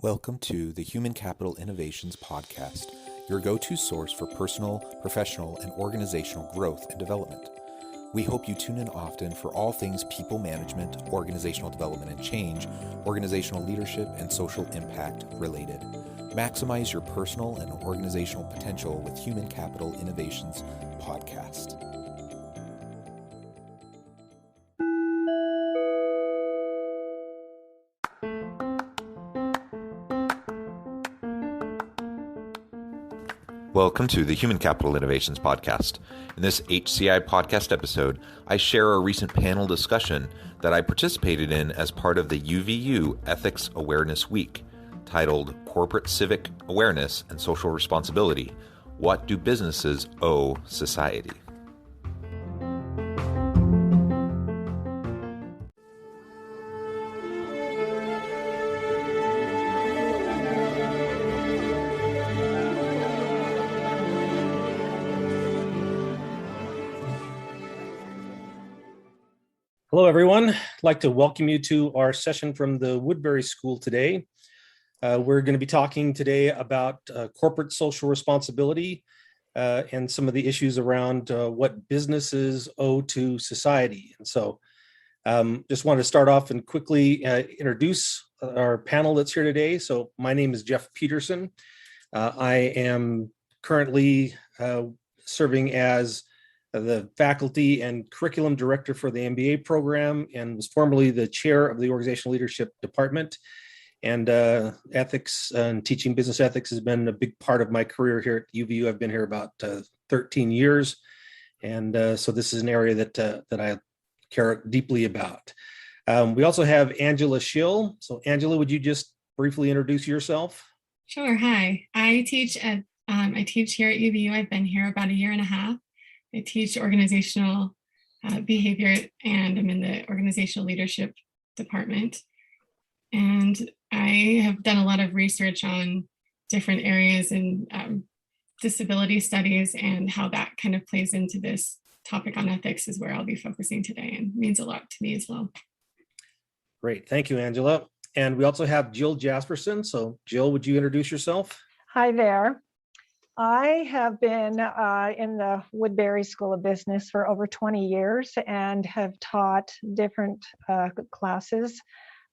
Welcome to the Human Capital Innovations Podcast, your go-to source for personal, professional, and organizational growth and development. We hope you tune in often for all things people management, organizational development and change, organizational leadership, and social impact related. Maximize your personal and organizational potential with Human Capital Innovations Podcast. Welcome to the Human Capital Innovations Podcast. In this HCI podcast episode, I share a recent panel discussion that I participated in as part of the UVU Ethics Awareness Week, titled Corporate Civic Awareness and Social Responsibility: What Do Businesses Owe Society? Hello, everyone. I'd like to welcome you to our session from the Woodbury School today. We're going to be talking today about corporate social responsibility and some of the issues around what businesses owe to society. And so just wanted to start off and quickly introduce our panel that's here today. So my name is Jeff Peterson. I am currently serving as the faculty and curriculum director for the MBA program, and was formerly the chair of the organizational leadership department. And ethics and teaching business ethics has been a big part of my career here at UVU. I've been here about 13 years. And so this is an area that I care deeply about. We also have Angela Schill. So Angela, would you just briefly introduce yourself? Sure. Hi, I teach here at UVU. I've been here about a year and a half. I teach organizational behavior, and I'm in the organizational leadership department. And I have done a lot of research on different areas in disability studies, and how that kind of plays into this topic on ethics is where I'll be focusing today, and means a lot to me as well. Great. Thank you, Angela. And we also have Jill Jasperson. So Jill, would you introduce yourself? Hi there. I have been in the Woodbury School of Business for over 20 years and have taught different classes.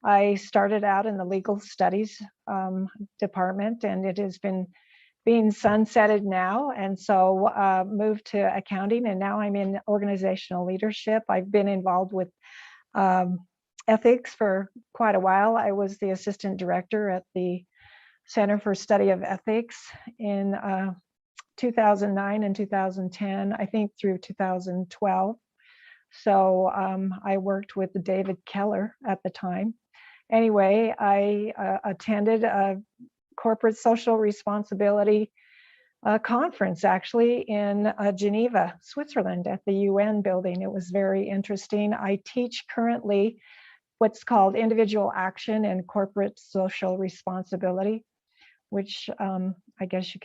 I started out in the legal studies department, and it has been being sunsetted now. And so moved to accounting, and now I'm in organizational leadership. I've been involved with ethics for quite a while. I was the assistant director at the Center for Study of Ethics in 2009 and 2010, I think through 2012. So I worked with David Keller at the time. Anyway, I attended a corporate social responsibility conference actually in Geneva, Switzerland, at the UN building. It was very interesting. I teach currently what's called individual action and corporate social responsibility, which I guess you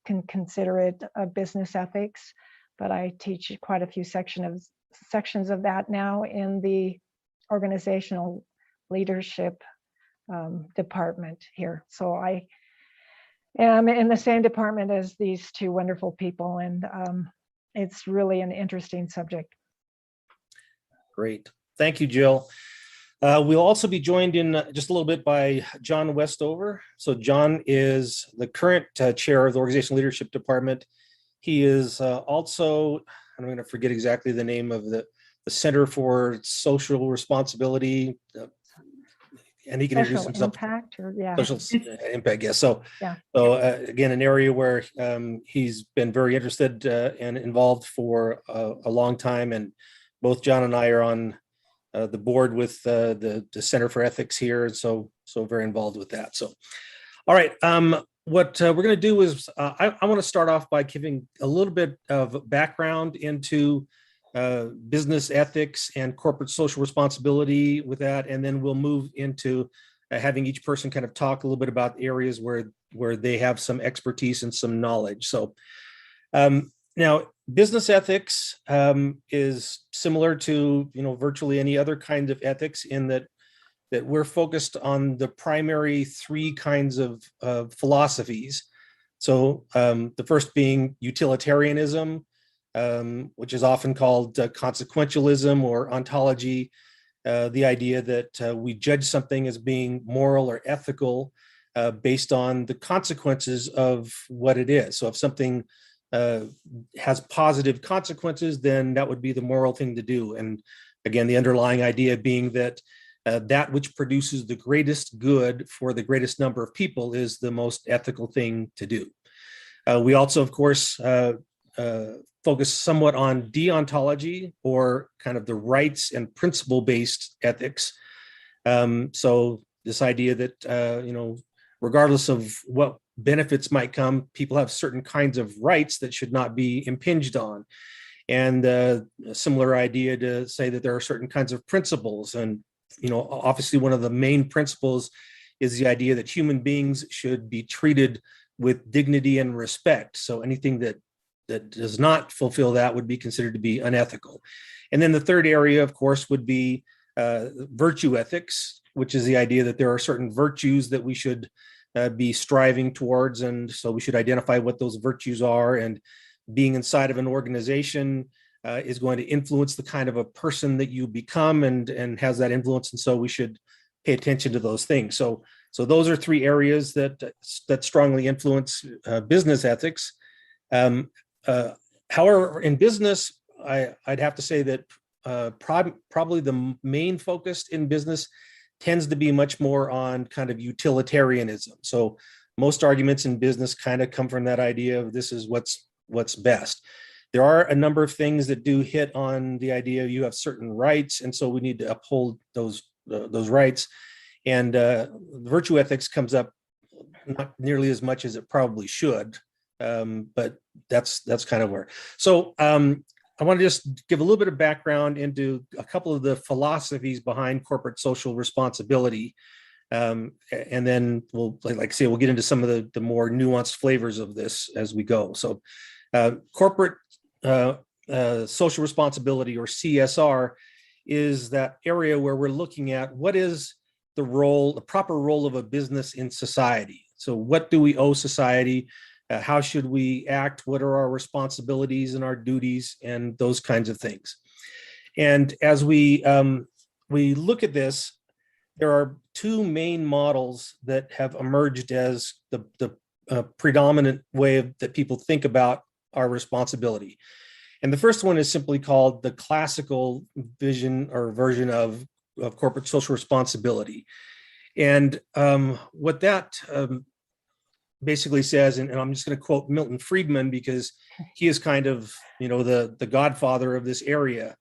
can consider it a business ethics, but I teach quite a few sections of that now in the organizational leadership department here. So I am in the same department as these two wonderful people, and it's really an interesting subject. Great. Thank you, Jill. We'll also be joined in just a little bit by John Westover. So John is the current chair of the Organizational Leadership Department. He is also, I'm going to forget exactly the name of the Center for Social Responsibility, and he can introduce himself. Social impact, yes. So, yeah. So again, an area where he's been very interested and involved for a long time, and both John and I are on the board with the Center for Ethics here, and so very involved with that. So, all right, what we're going to do is I want to start off by giving a little bit of background into business ethics and corporate social responsibility with that, and then we'll move into having each person kind of talk a little bit about areas where they have some expertise and some knowledge. So now, business ethics is similar to virtually any other kind of ethics in that that we're focused on the primary three kinds of philosophies. So the first being utilitarianism, which is often called consequentialism or ontology, the idea that we judge something as being moral or ethical based on the consequences of what it is. So if something has positive consequences, then that would be the moral thing to do. And again, the underlying idea being that that which produces the greatest good for the greatest number of people is the most ethical thing to do. We also, of course, focus somewhat on deontology, or kind of the rights and principle-based ethics. So this idea that, regardless of what benefits might come, people have certain kinds of rights that should not be impinged on. And a similar idea to say that there are certain kinds of principles. And, obviously one of the main principles is the idea that human beings should be treated with dignity and respect. So anything that does not fulfill that would be considered to be unethical. And then the third area, of course, would be virtue ethics, which is the idea that there are certain virtues that we should be striving towards. And so we should identify what those virtues are. And being inside of an organization is going to influence the kind of a person that you become, and has that influence. And so we should pay attention to those things. So those are three areas that strongly influence business ethics. However, in business, I'd have to say that probably the main focus in business tends to be much more on kind of utilitarianism. So most arguments in business kind of come from that idea of this is what's best. There are a number of things that do hit on the idea you have certain rights, and so we need to uphold those rights. And virtue ethics comes up not nearly as much as it probably should, but that's kind of where. So I want to just give a little bit of background into a couple of the philosophies behind corporate social responsibility. And then we'll, like I say, we'll get into some of the more nuanced flavors of this as we go. So corporate social responsibility, or CSR, is that area where we're looking at what is the proper role of a business in society. So what do we owe society? How should we act? What are our responsibilities and our duties, and those kinds of things? And as we look at this, there are two main models that have emerged as the predominant way that people think about our responsibility. And the first one is simply called the classical vision or version of corporate social responsibility. And what that basically says, and I'm just going to quote Milton Friedman because he is kind of, the godfather of this area.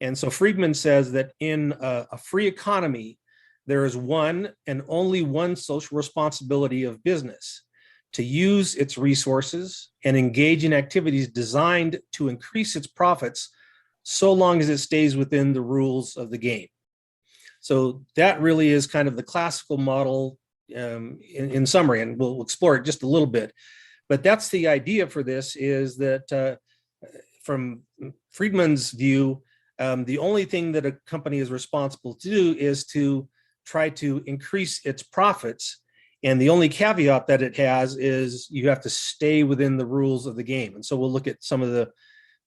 And so Friedman says that in a free economy, there is one and only one social responsibility of business: to use its resources and engage in activities designed to increase its profits, so long as it stays within the rules of the game. So that really is kind of the classical model in summary, and we'll explore it just a little bit. But that's the idea for this, is that from Friedman's view, the only thing that a company is responsible to do is to try to increase its profits. And the only caveat that it has is you have to stay within the rules of the game. And so we'll look at some of the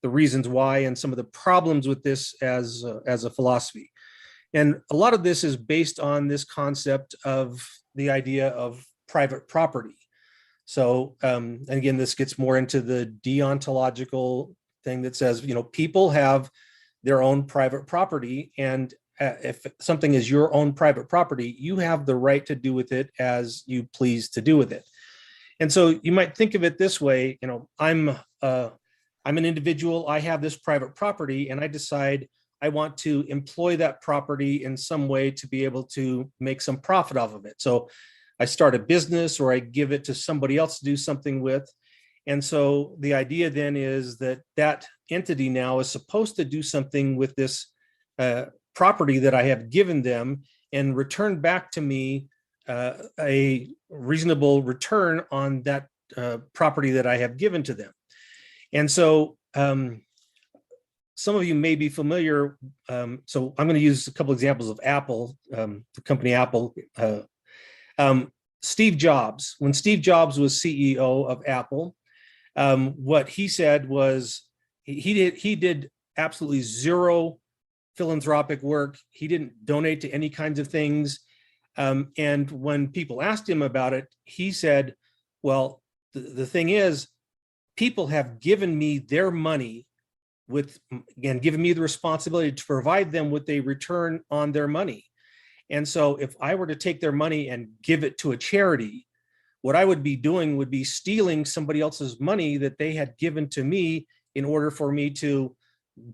reasons why and some of the problems with this as a philosophy. And a lot of this is based on this concept of the idea of private property. So, and again, this gets more into the deontological thing that says, people have their own private property, and if something is your own private property, you have the right to do with it as you please to do with it. And so you might think of it this way: I'm an individual, I have this private property, and I decide I want to employ that property in some way to be able to make some profit off of it. So I start a business, or I give it to somebody else to do something with. And so the idea then is that entity now is supposed to do something with this property that I have given them, and return back to me a reasonable return on that property that I have given to them. And so some of you may be familiar. So I'm going to use a couple examples of Apple, the company Apple. Steve Jobs, when Steve Jobs was CEO of Apple, what he said was he did absolutely zero philanthropic work. He didn't donate to any kinds of things. And when people asked him about it, he said, well, the thing is, people have given me their money with, again, given me the responsibility to provide them with a return on their money. And so if I were to take their money and give it to a charity, what I would be doing would be stealing somebody else's money that they had given to me in order for me to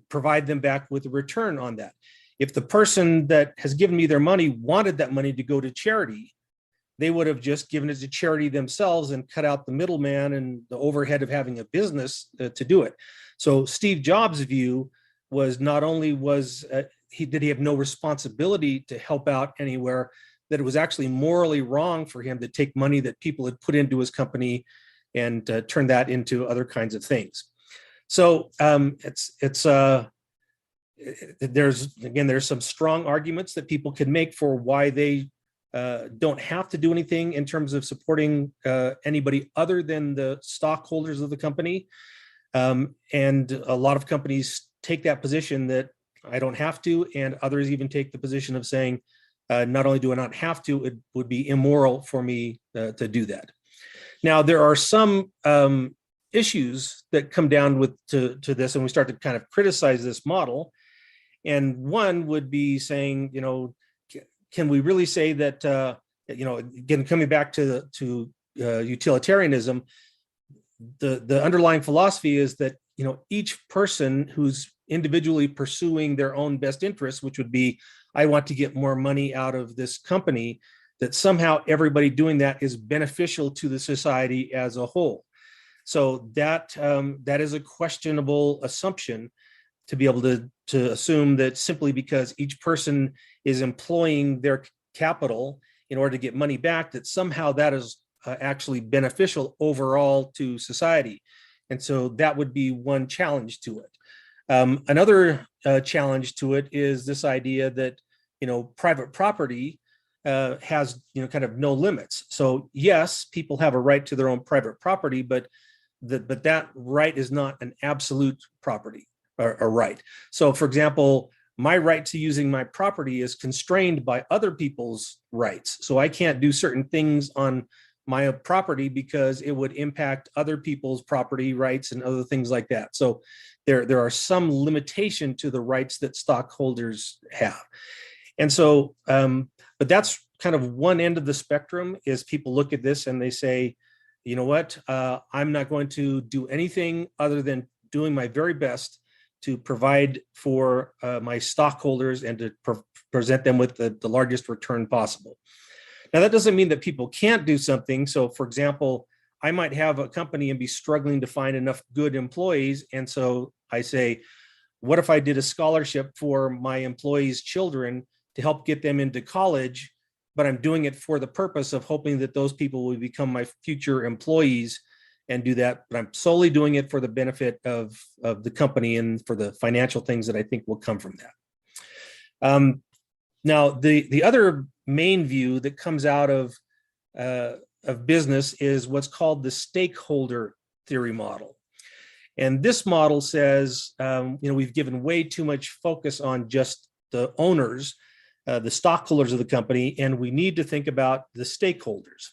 provide them back with a return on that. If the person that has given me their money wanted that money to go to charity, they would have just given it to charity themselves and cut out the middleman and the overhead of having a business to do it. So Steve Jobs' view was not only did he have no responsibility to help out anywhere, that it was actually morally wrong for him to take money that people had put into his company and turn that into other kinds of things. So there's some strong arguments that people can make for why they don't have to do anything in terms of supporting anybody other than the stockholders of the company. And a lot of companies take that position that I don't have to, and others even take the position of saying, not only do I not have to, it would be immoral for me to do that. Now, there are some issues that come down to this, and we start to kind of criticize this model. And one would be saying, can we really say that, again, coming back to utilitarianism, the underlying philosophy is that, each person who's individually pursuing their own best interests, which would be, I want to get more money out of this company, that somehow everybody doing that is beneficial to the society as a whole. So that is a questionable assumption, to be able to assume that simply because each person is employing their capital in order to get money back, that somehow that is actually beneficial overall to society. And so that would be one challenge to it. Another challenge to it is this idea that, private property has, kind of no limits. So yes, people have a right to their own private property, but that right is not an absolute property or right. So for example, my right to using my property is constrained by other people's rights. So I can't do certain things on my property because it would impact other people's property rights and other things like that. So there are some limitation to the rights that stockholders have. And so, but that's kind of one end of the spectrum, is people look at this and they say, you know what, I'm not going to do anything other than doing my very best to provide for my stockholders and to present them with the largest return possible. Now, that doesn't mean that people can't do something. So for example, I might have a company and be struggling to find enough good employees. And so I say, what if I did a scholarship for my employees' children to help get them into college, but I'm doing it for the purpose of hoping that those people will become my future employees and do that. But I'm solely doing it for the benefit of the company and for the financial things that I think will come from that. Now, the other main view that comes out of business is what's called the stakeholder theory model. And this model says, we've given way too much focus on just the owners, the stockholders of the company, and we need to think about the stakeholders.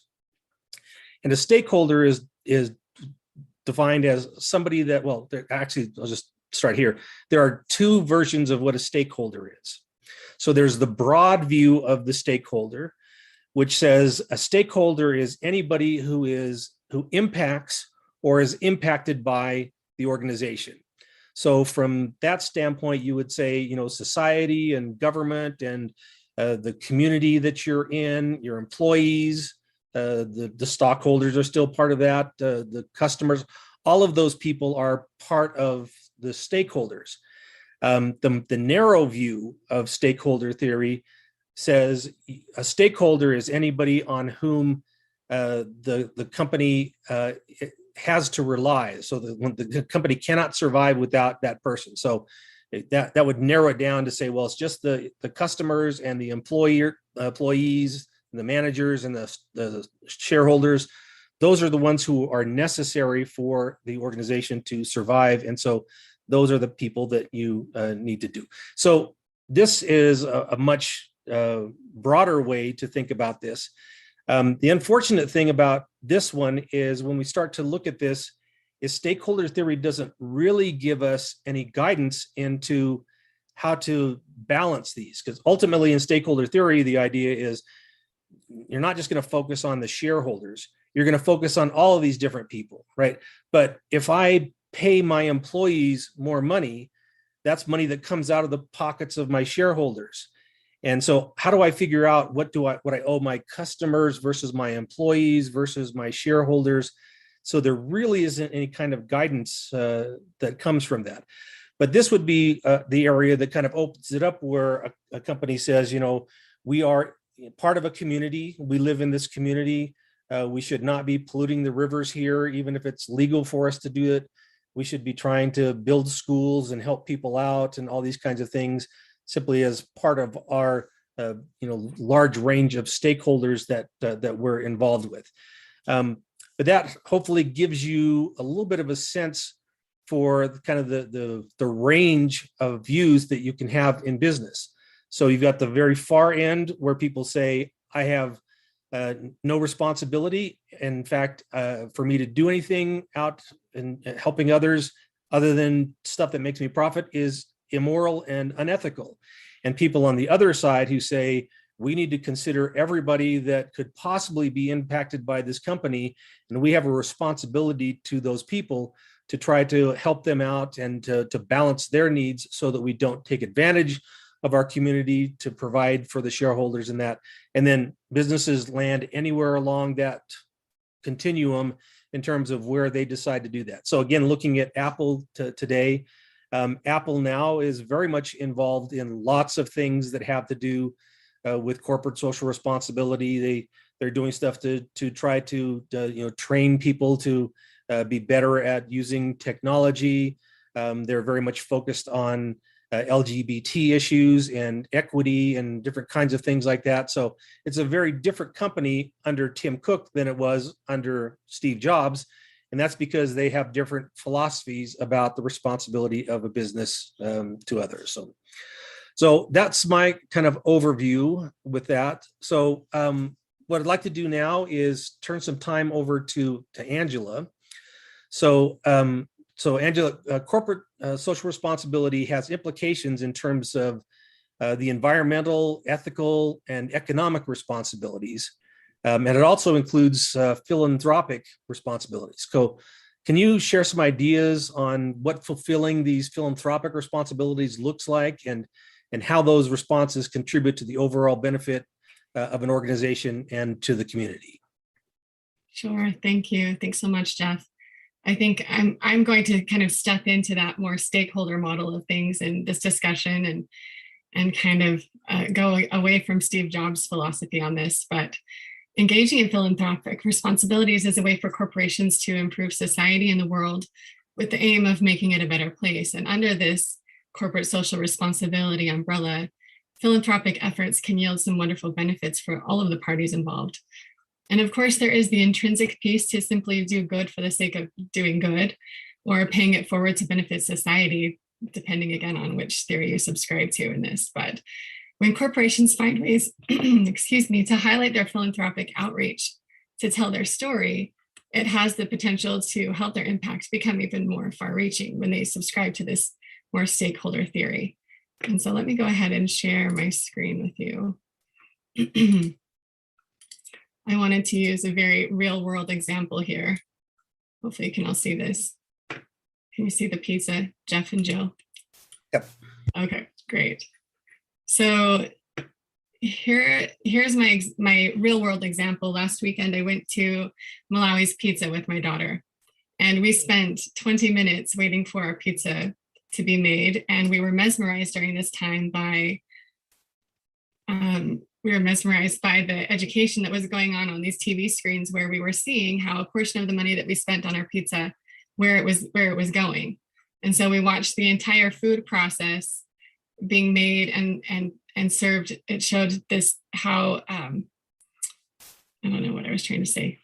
And a stakeholder is defined as somebody that, well, actually, I'll just start here. There are two versions of what a stakeholder is. So there's the broad view of the stakeholder, which says a stakeholder is anybody who impacts or is impacted by the organization. So from that standpoint, you would say, society and government and the community that you're in, your employees, the stockholders are still part of that, the customers, all of those people are part of the stakeholders. The narrow view of stakeholder theory says a stakeholder is anybody on whom the company has to rely. So the company cannot survive without that person. So that would narrow it down to say, well, it's just the customers and the employees, and the managers and the shareholders. Those are the ones who are necessary for the organization to survive. And so those are the people that you need to do. So this is a much broader way to think about this. The unfortunate thing about this one is when we start to look at this, is stakeholder theory doesn't really give us any guidance into how to balance these. Because ultimately in stakeholder theory, the idea is you're not just going to focus on the shareholders, you're going to focus on all of these different people, right? But if I pay my employees more money, that's money that comes out of the pockets of my shareholders. And so how do I figure out what I owe my customers versus my employees versus my shareholders? So there really isn't any kind of guidance that comes from that. But this would be the area that kind of opens it up, where a company says, we are part of a community. We live in this community. We should not be polluting the rivers here, even if it's legal for us to do it. We should be trying to build schools and help people out and all these kinds of things, simply as part of our large range of stakeholders that we're involved with. But that hopefully gives you a little bit of a sense for kind of the range of views that you can have in business. So you've got the very far end where people say, I have no responsibility. In fact, for me to do anything out and helping others other than stuff that makes me profit is immoral and unethical. And people on the other side who say, we need to consider everybody that could possibly be impacted by this company, and we have a responsibility to those people to try to help them out and to balance their needs so that we don't take advantage of our community to provide for the shareholders in that. And then businesses land anywhere along that continuum in terms of where they decide to do that. So again, looking at Apple today, Apple now is very much involved in lots of things that have to do with corporate social responsibility. They're doing stuff to try to train people to be better at using technology. They're very much focused on LGBT issues and equity and different kinds of things like that. So it's a very different company under Tim Cook than it was under Steve Jobs. And that's because they have different philosophies about the responsibility of a business to others. So that's my kind of overview with that. So what I'd like to do now is turn some time over to Angela. So Angela, corporate social responsibility has implications in terms of the environmental, ethical, and economic responsibilities. And it also includes philanthropic responsibilities. So can you share some ideas on what fulfilling these philanthropic responsibilities looks like and how those responses contribute to the overall benefit of an organization and to the community? Sure, thank you. Thanks so much, Jeff. I think I'm going to kind of step into that more stakeholder model of things in this discussion and kind of go away from Steve Jobs' philosophy on this. But engaging in philanthropic responsibilities is a way for corporations to improve society and the world with the aim of making it a better place. And under this corporate social responsibility umbrella, philanthropic efforts can yield some wonderful benefits for all of the parties involved. And of course, there is the intrinsic piece to simply do good for the sake of doing good, or paying it forward to benefit society, depending again on which theory you subscribe to in this. But when corporations find ways, to highlight their philanthropic outreach, to tell their story, it has the potential to help their impact become even more far-reaching when they subscribe to this more stakeholder theory. And so let me go ahead and share my screen with you. I wanted to use a very real world example here. Hopefully you can all see this. Can you see the pizza, Jeff and Jill? Yep. Okay, great. So here's my real world example. Last weekend, I went to Malawi's Pizza with my daughter, and we spent 20 minutes waiting for our pizza to be made. And we were mesmerized during this time by the education that was going on these TV screens, where we were seeing how a portion of the money that we spent on our pizza, where it was going. And so we watched the entire food process being made and served. It showed this how, I don't know what I was trying to say.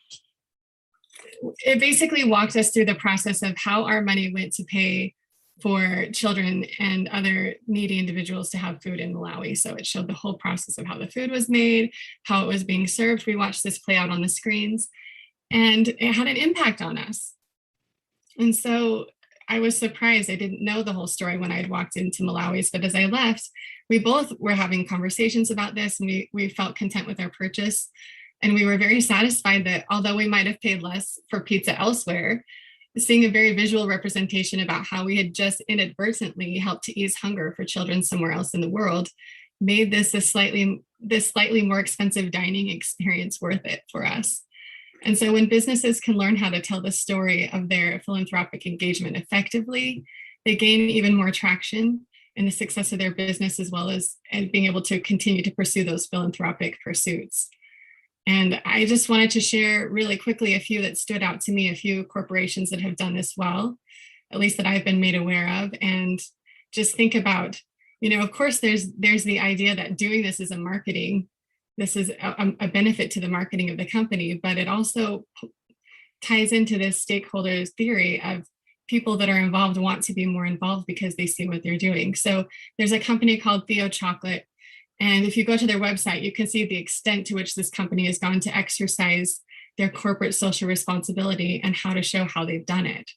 It basically walked us through the process of how our money went to pay for children and other needy individuals to have food in Malawi. So it showed the whole process of how the food was made, how it was being served. We watched this play out on the screens, and it had an impact on us. And so I was surprised. I didn't know the whole story when I had walked into Malawi's, but as I left, we both were having conversations about this, and we felt content with our purchase. And we were very satisfied that although we might have paid less for pizza elsewhere, seeing a very visual representation about how we had just inadvertently helped to ease hunger for children somewhere else in the world made this slightly more expensive dining experience worth it for us. And so when businesses can learn how to tell the story of their philanthropic engagement effectively, they gain even more traction in the success of their business, as well as being able to continue to pursue those philanthropic pursuits. And I just wanted to share really quickly a few that stood out to me, a few corporations that have done this well, at least that I've been made aware of. And just think about, of course, there's the idea that doing this is this is a benefit to the marketing of the company, but it also ties into this stakeholders theory of people that are involved want to be more involved because they see what they're doing. So there's a company called Theo Chocolate. And if you go to their website, you can see the extent to which this company has gone to exercise their corporate social responsibility and how to show how they've done it.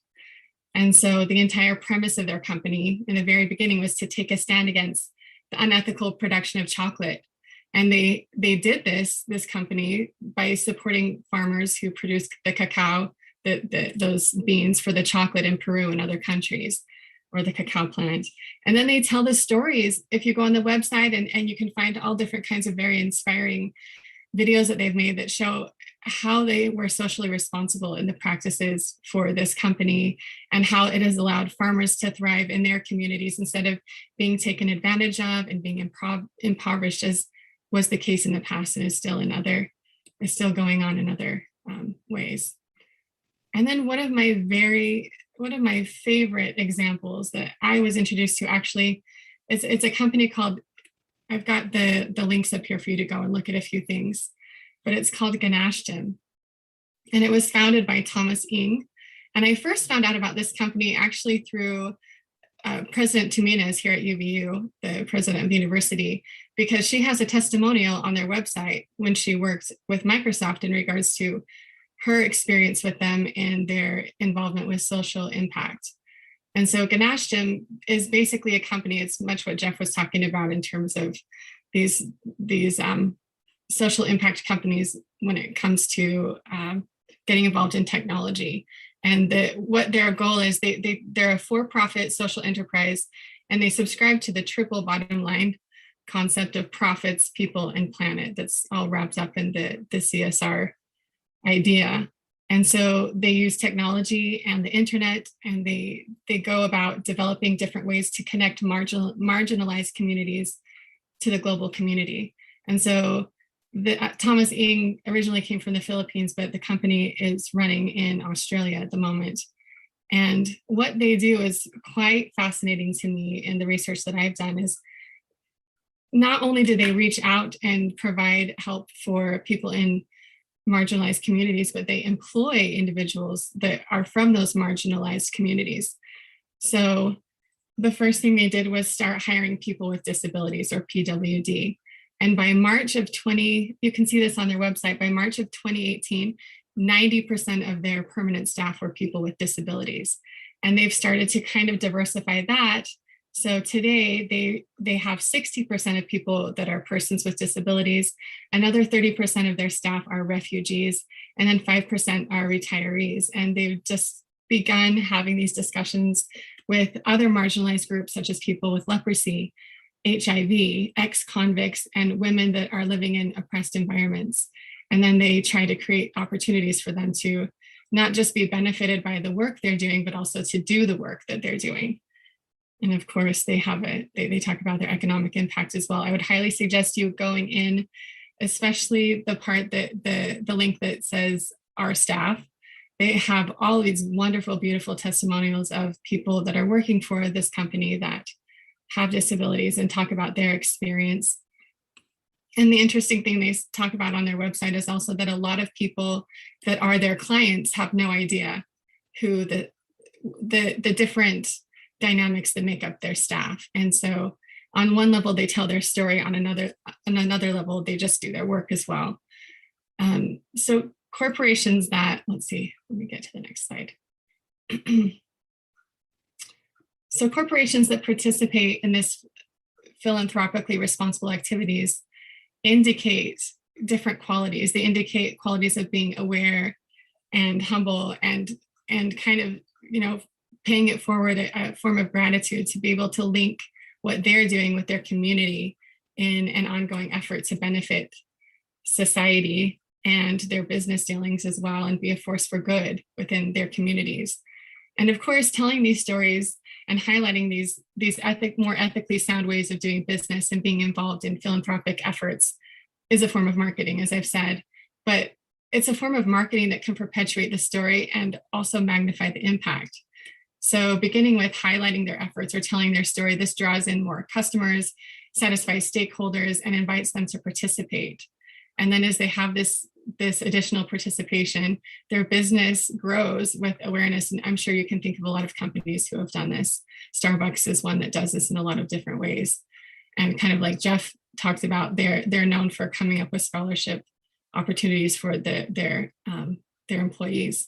And so the entire premise of their company in the very beginning was to take a stand against the unethical production of chocolate. And they did this company, by supporting farmers who produce the cacao, those beans for the chocolate in Peru and other countries, or the cacao plant. And then they tell the stories. If you go on the website, and you can find all different kinds of very inspiring videos that they've made that show how they were socially responsible in the practices for this company, and how it has allowed farmers to thrive in their communities instead of being taken advantage of and being impoverished, as was the case in the past and is still going on in other ways. And then one of my favorite examples that I was introduced to, actually, it's a company called, I've got the links up here for you to go and look at a few things, but it's called Ganashtim. And it was founded by Thomas Ing. And I first found out about this company actually through President Tuminez here at UVU, the president of the university, because she has a testimonial on their website when she worked with Microsoft in regards to her experience with them and their involvement with social impact. And so Ganashtim is basically a company. It's much what Jeff was talking about in terms of these social impact companies when it comes to getting involved in technology. And what their goal is, they're a for-profit social enterprise, and they subscribe to the triple bottom line concept of profits, people, and planet. That's all wrapped up in the CSR idea. And so they use technology and the internet, and they go about developing different ways to connect marginalized communities to the global community. And so Thomas Ing originally came from the Philippines, but the company is running in Australia at the moment. And what they do is quite fascinating to me in the research that I've done. Is not only do they reach out and provide help for people in marginalized communities, but they employ individuals that are from those marginalized communities. So the first thing they did was start hiring people with disabilities, or PWD. And by March of you can see this on their website, by March of 2018, 90% of their permanent staff were people with disabilities. And they've started to kind of diversify that. So today they have 60% of people that are persons with disabilities, another 30% of their staff are refugees, and then 5% are retirees. And they've just begun having these discussions with other marginalized groups, such as people with leprosy, HIV, ex-convicts, and women that are living in oppressed environments. And then they try to create opportunities for them to not just be benefited by the work they're doing, but also to do the work that they're doing. And of course, they talk about their economic impact as well. I would highly suggest you going in, especially the part that the link that says our staff, they have all these wonderful, beautiful testimonials of people that are working for this company that have disabilities and talk about their experience. And the interesting thing they talk about on their website is also that a lot of people that are their clients have no idea who the different dynamics that make up their staff. And so on one level, they tell their story, on another level, they just do their work as well. So corporations that, let's see, let me get to the next slide. So corporations that participate in this philanthropically responsible activities indicate different qualities. They indicate qualities of being aware and humble and kind of, paying it forward, a form of gratitude to be able to link what they're doing with their community in an ongoing effort to benefit society and their business dealings as well, and be a force for good within their communities. And of course, telling these stories and highlighting these more ethically sound ways of doing business and being involved in philanthropic efforts is a form of marketing, as I've said, but it's a form of marketing that can perpetuate the story and also magnify the impact. So beginning with highlighting their efforts or telling their story, this draws in more customers, satisfies stakeholders, and invites them to participate. And then as they have this additional participation, their business grows with awareness. And I'm sure you can think of a lot of companies who have done this. Starbucks is one that does this in a lot of different ways. And kind of like Jeff talked about, they're known for coming up with scholarship opportunities for their employees.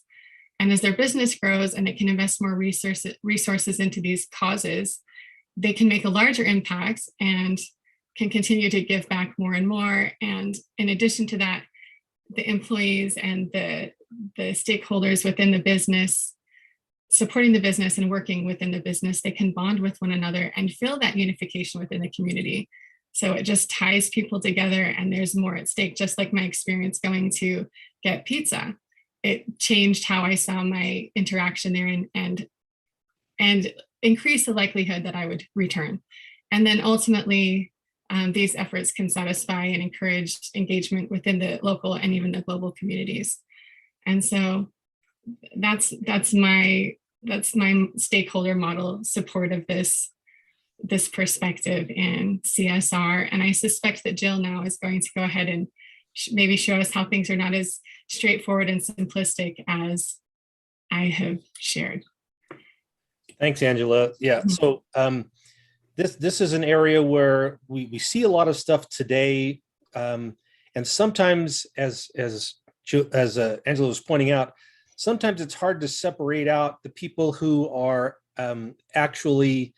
And as their business grows and they can invest more resources into these causes, they can make a larger impact and can continue to give back more and more. And in addition to that, the employees and the stakeholders within the business, supporting the business and working within the business, they can bond with one another and feel that unification within the community. So it just ties people together and there's more at stake, just like my experience going to get pizza. It changed how I saw my interaction there and increased the likelihood that I would return. And then ultimately, these efforts can satisfy and encourage engagement within the local and even the global communities. And so that's my stakeholder model support of this perspective in CSR. And I suspect that Jill now is going to go ahead and maybe show us how things are not as straightforward and simplistic as I have shared. Thanks, Angela. Yeah. So this is an area where we see a lot of stuff today, and sometimes, as Angela was pointing out, sometimes it's hard to separate out the people who are actually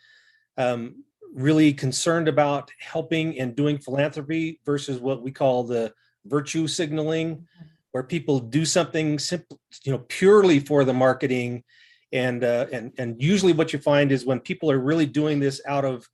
really concerned about helping and doing philanthropy versus what we call the virtue signaling, where people do something simple, purely for the marketing. And usually what you find is when people are really doing this out of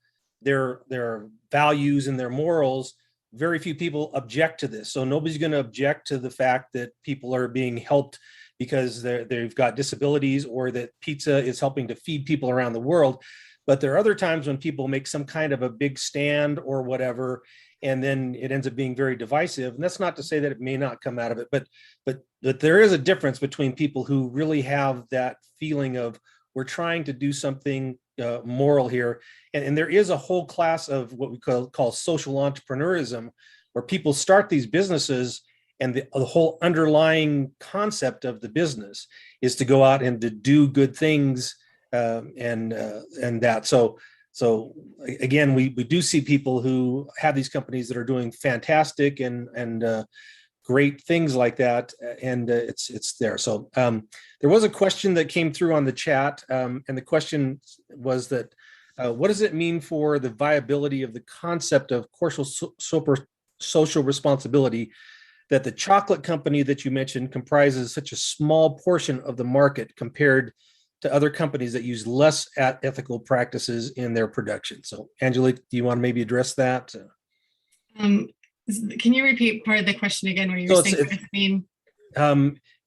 their values and their morals, very few people object to this. So nobody's going to object to the fact that people are being helped because they've got disabilities or that pizza is helping to feed people around the world. But there are other times when people make some kind of a big stand or whatever, and then it ends up being very divisive. And that's not to say that it may not come out of it, but there is a difference between people who really have that feeling of we're trying to do something moral here. And there is a whole class of what we call social entrepreneurism, where people start these businesses and the whole underlying concept of the business is to go out and to do good things and that. So again, we do see people who have these companies that are doing fantastic and great things like that, and it's there. So there was a question that came through on the chat, and the question was that what does it mean for the viability of the concept of social responsibility that the chocolate company that you mentioned comprises such a small portion of the market compared to other companies that use less ethical practices in their production? So Angela, do you want to maybe address that? Can you repeat part of the question again, where you're saying what does it mean?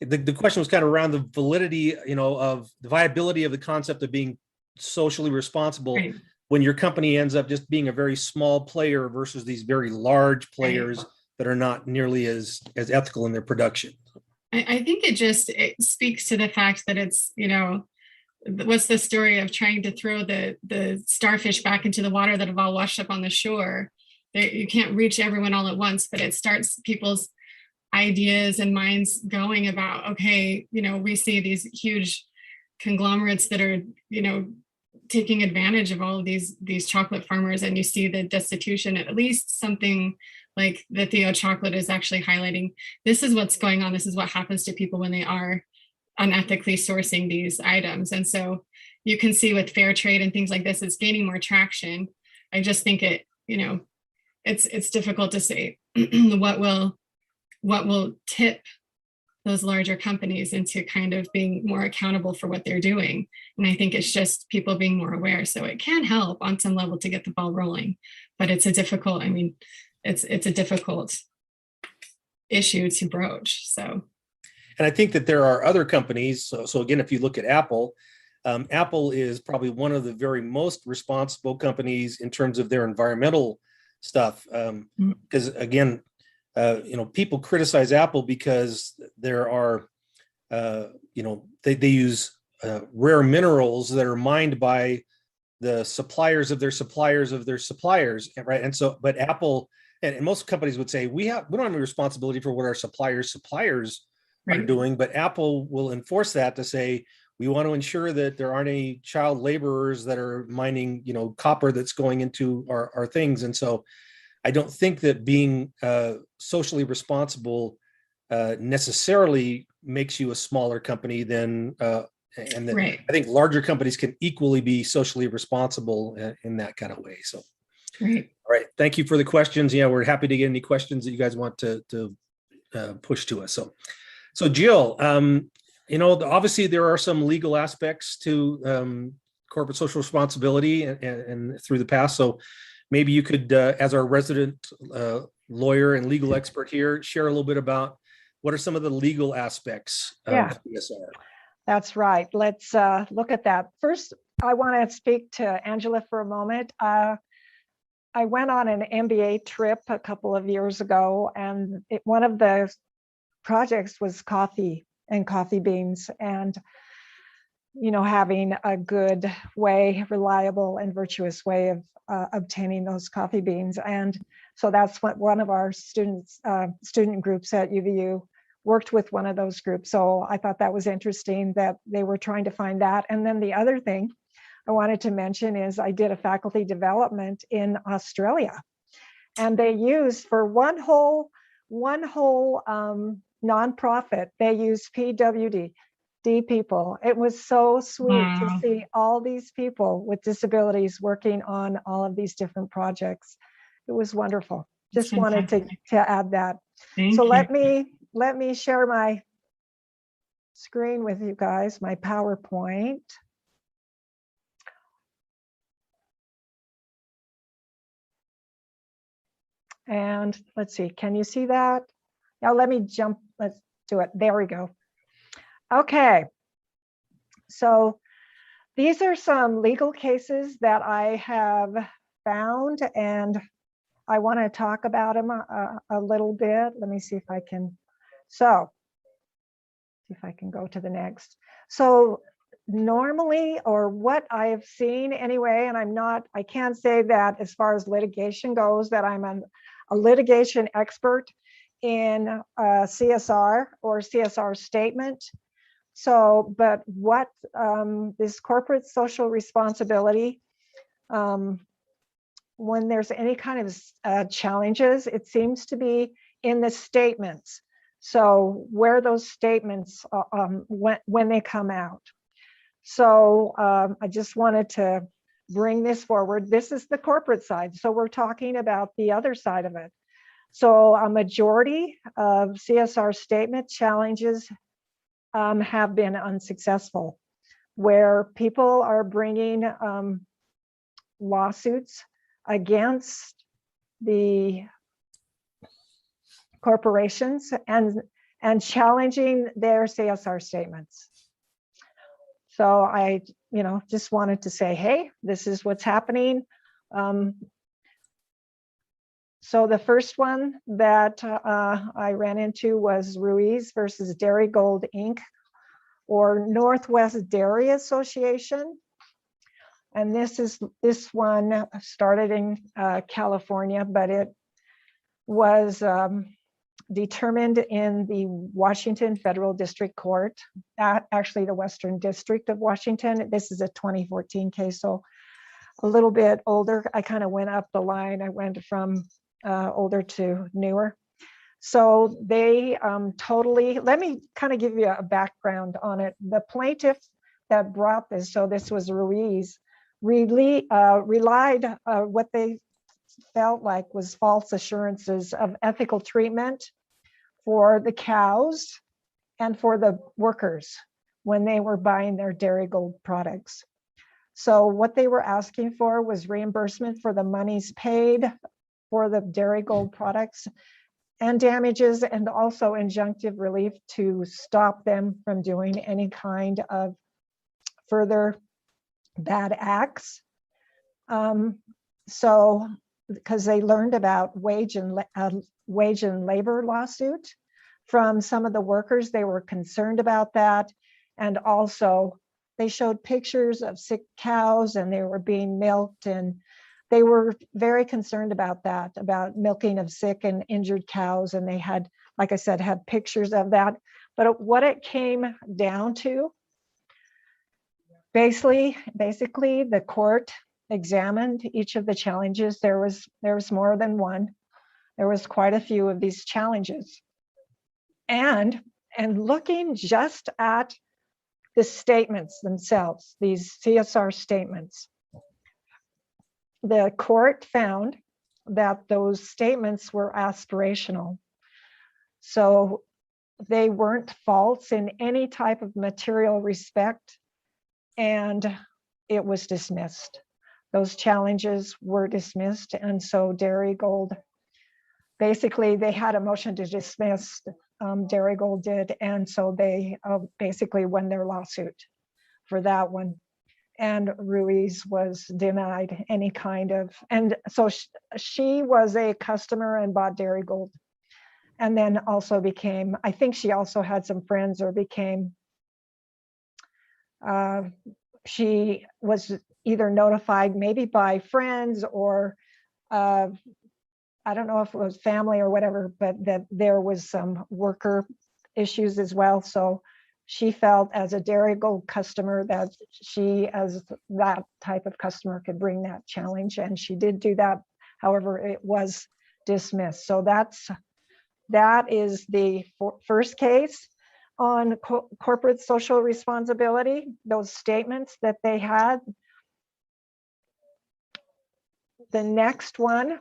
The question was kind of around the validity, of the viability of the concept of being socially responsible, right, when your company ends up just being a very small player versus these very large players, right, that are not nearly as ethical in their production. I think it speaks to the fact that it's, what's the story of trying to throw the starfish back into the water that have all washed up on the shore? You can't reach everyone all at once, but it starts people's ideas and minds going about, okay, we see these huge conglomerates that are, taking advantage of all of these chocolate farmers, and you see the destitution. At least something like the Theo chocolate is actually highlighting, this is what's going on. This is what happens to people when they are unethically sourcing these items. And so you can see with fair trade and things like this, it's gaining more traction. I just think it's difficult to say what will tip those larger companies into kind of being more accountable for what they're doing. And I think it's just people being more aware. So it can help on some level to get the ball rolling, but it's a difficult issue to broach. So, and I think that there are other companies. So again, if you look at Apple, Apple is probably one of the very most responsible companies in terms of their environmental stuff. Because again, people criticize Apple because there are, they use rare minerals that are mined by the suppliers of their suppliers of their suppliers, right? And so, but Apple and most companies would say we don't have any responsibility for what our suppliers are doing, but Apple will enforce that to say we want to ensure that there aren't any child laborers that are mining, copper that's going into our things. And so I don't think that being socially responsible necessarily makes you a smaller company than, and then I think larger companies can equally be socially responsible in that kind of way. So, all right. Thank you for the questions. Yeah, we're happy to get any questions that you guys want to push to us. So Jill, obviously there are some legal aspects to corporate social responsibility and through the past. So maybe you could, as our resident lawyer and legal expert here, share a little bit about what are some of the legal aspects of CSR? That's right. Let's look at that. First, I want to speak to Angela for a moment. I went on an MBA trip a couple of years ago, and one of the projects was coffee and coffee beans, and having a good way, reliable and virtuous way of obtaining those coffee beans. And so that's what one of our student groups at UVU worked with, one of those groups. So I thought that was interesting that they were trying to find that. And then the other thing I wanted to mention is I did a faculty development in Australia, and they used for one whole nonprofit, they used PWD people. It was so sweet to see all these people with disabilities working on all of these different projects. It was wonderful. Just wanted to add that. So let me share my screen with you guys, my PowerPoint. And let's see, can you see that? Now let me jump, let's do it. There we go. Okay, so these are some legal cases that I have found, and I want to talk about them a little bit. Let me see if I can. So, see if I can go to the next. So normally, or what I've seen anyway, and I can't say that as far as litigation goes, that I'm a litigation expert in CSR or CSR statement. So, but what this corporate social responsibility, when there's any kind of challenges, it seems to be in the statements. So where those statements, when they come out. So I just wanted to bring this forward. This is the corporate side. So we're talking about the other side of it. So a majority of CSR statement challenges have been unsuccessful, where people are bringing lawsuits against the corporations and challenging their CSR statements. So I, just wanted to say, hey, this is what's happening. So the first one that I ran into was Ruiz versus Dairy Gold Inc., or Northwest Dairy Association. And this one started in California, but it was determined in the Washington Federal District Court, actually the Western District of Washington. This is a 2014 case, so a little bit older. I kind of went up the line. I went from older to newer. So they totally, let me kind of give you a background on it. The plaintiff that brought this, so this was Ruiz, really relied what they felt like was false assurances of ethical treatment for the cows and for the workers when they were buying their Dairy Gold products. So what they were asking for was reimbursement for the monies paid for the Dairy Gold products and damages, and also injunctive relief to stop them from doing any kind of further bad acts. So, because they learned about wage and labor lawsuit from some of the workers, they were concerned about that. And also they showed pictures of sick cows and they were being milked, and they were very concerned about that, about milking of sick and injured cows. And they had, like I said, had pictures of that. But what it came down to, basically the court examined each of the challenges. There was more than one. There was quite a few of these challenges. And looking just at the statements themselves, these CSR statements, the court found that those statements were aspirational. So they weren't false in any type of material respect, and it was dismissed. Those challenges were dismissed. And so Dairy Gold, basically they had a motion to dismiss, Dairy Gold did. And so they basically won their lawsuit for that one. And Ruiz was denied any kind of, and so she was a customer and bought Dairy Gold. And then also became, I think she also had some friends, or became, she was either notified maybe by friends or I don't know if it was family or whatever, but that there was some worker issues as well. So she felt as a Dairy Gold customer that she, as that type of customer, could bring that challenge, and she did do that. However, it was dismissed. So that is the first case on corporate social responsibility, those statements that they had. The next one,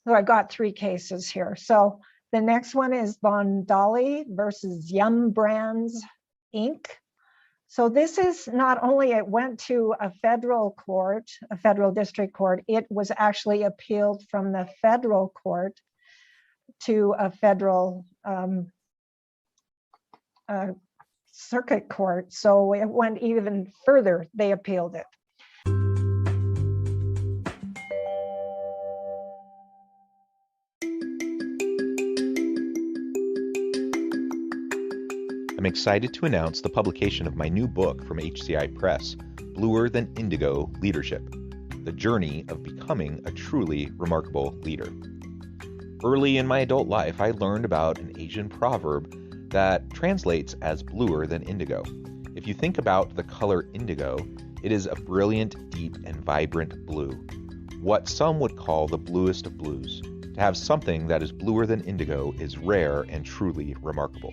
so I got three cases here. So the next one is Bondali versus Yum Brands Inc. So this is not only, it went to a federal court, a federal district court, it was actually appealed from the federal court to a federal circuit court. So it went even further, they appealed it. I'm excited to announce the publication of my new book from HCI Press, Bluer Than Indigo Leadership, The Journey of Becoming a Truly Remarkable Leader. Early in my adult life, I learned about an Asian proverb that translates as bluer than indigo. If you think about the color indigo, it is a brilliant, deep, and vibrant blue, what some would call the bluest of blues. To have something that is bluer than indigo is rare and truly remarkable.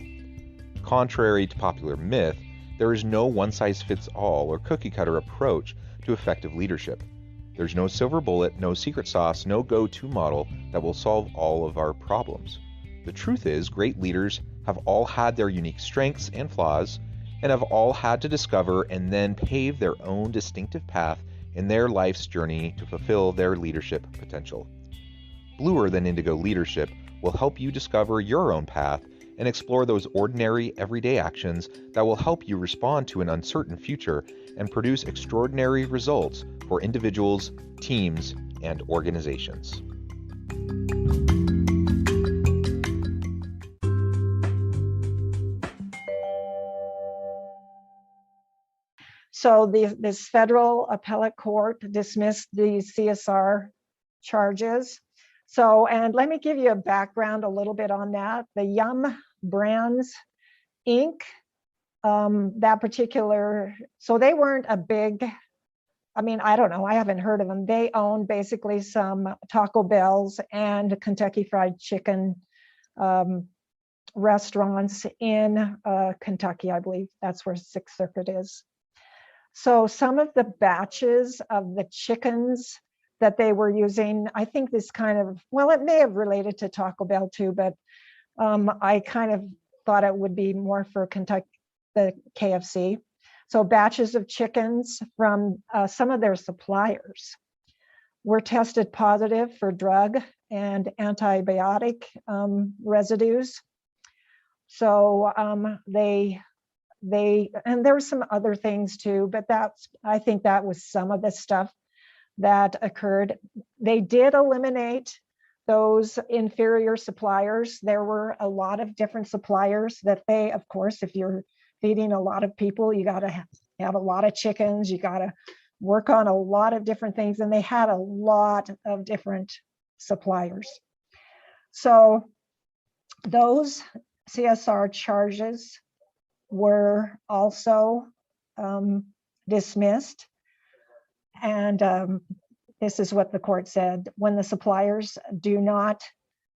Contrary to popular myth, there is no one-size-fits-all or cookie-cutter approach to effective leadership. There's no silver bullet, no secret sauce, no go-to model that will solve all of our problems. The truth is, great leaders have all had their unique strengths and flaws, and have all had to discover and then pave their own distinctive path in their life's journey to fulfill their leadership potential. Bluer Than Indigo Leadership will help you discover your own path and explore those ordinary, everyday actions that will help you respond to an uncertain future and produce extraordinary results for individuals, teams, and organizations. So this federal appellate court dismissed the CSR charges. So, and let me give you a background a little bit on that. The Yum Brands Inc., that particular, so they weren't a big, I mean, I don't know, I haven't heard of them. They own basically some Taco Bells and Kentucky Fried Chicken restaurants in Kentucky, I believe. That's where Sixth Circuit is. So some of the batches of the chickens that they were using, I think this kind of, well, it may have related to Taco Bell too, but I kind of thought it would be more for Kentucky, the KFC. So batches of chickens from some of their suppliers were tested positive for drug and antibiotic residues. So and there were some other things too, but I think that was some of the stuff that occurred. They did eliminate those inferior suppliers. There were a lot of different suppliers that they, of course, if you're feeding a lot of people, you got to have a lot of chickens, you got to work on a lot of different things, and they had a lot of different suppliers. So those CSR charges were also dismissed. And this is what the court said: when the suppliers do not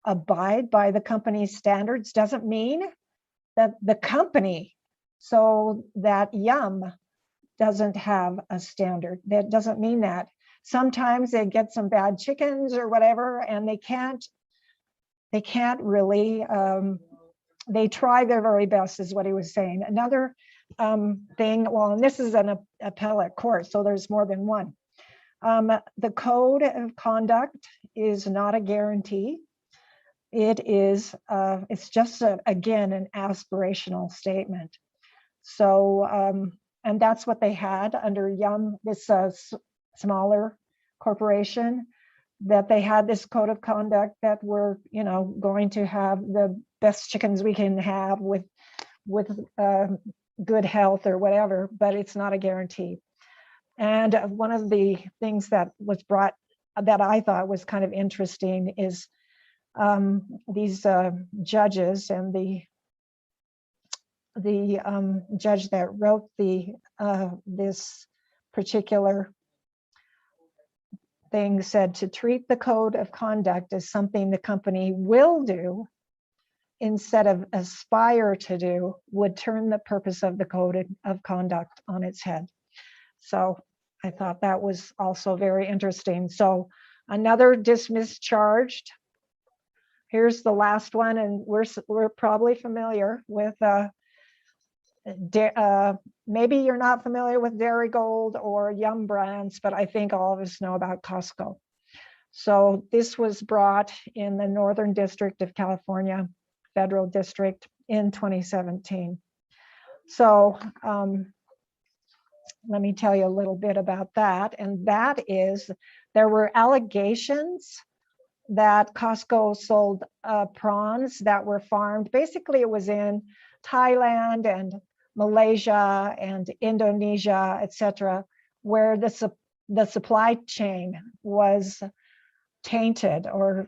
abide by the company's standards, doesn't mean that the company, so that Yum doesn't have a standard. That doesn't mean that. Sometimes they get some bad chickens or whatever, and they can't really, they try their very best, is what he was saying. Another thing, well, and this is an appellate court, so there's more than one. The code of conduct is not a guarantee. It is, it's just, again, an aspirational statement. So, and that's what they had under Yum, this smaller corporation, that they had this code of conduct that we're, going to have the best chickens we can have with good health or whatever, but it's not a guarantee. And one of the things that was brought that I thought was kind of interesting is these judges, and the judge that wrote this particular thing said to treat the code of conduct as something the company will do instead of aspire to do would turn the purpose of the code of conduct on its head. So I thought that was also very interesting. So another dismissed charge. Here's the last one, and we're probably familiar with maybe you're not familiar with Dairy Gold or Yum Brands, but I think all of us know about Costco. So this was brought in the Northern District of California, Federal District, in 2017. So let me tell you a little bit about that. And that is, there were allegations that Costco sold prawns that were farmed. Basically, it was in Thailand and Malaysia and Indonesia, etc., where the supply chain was tainted, or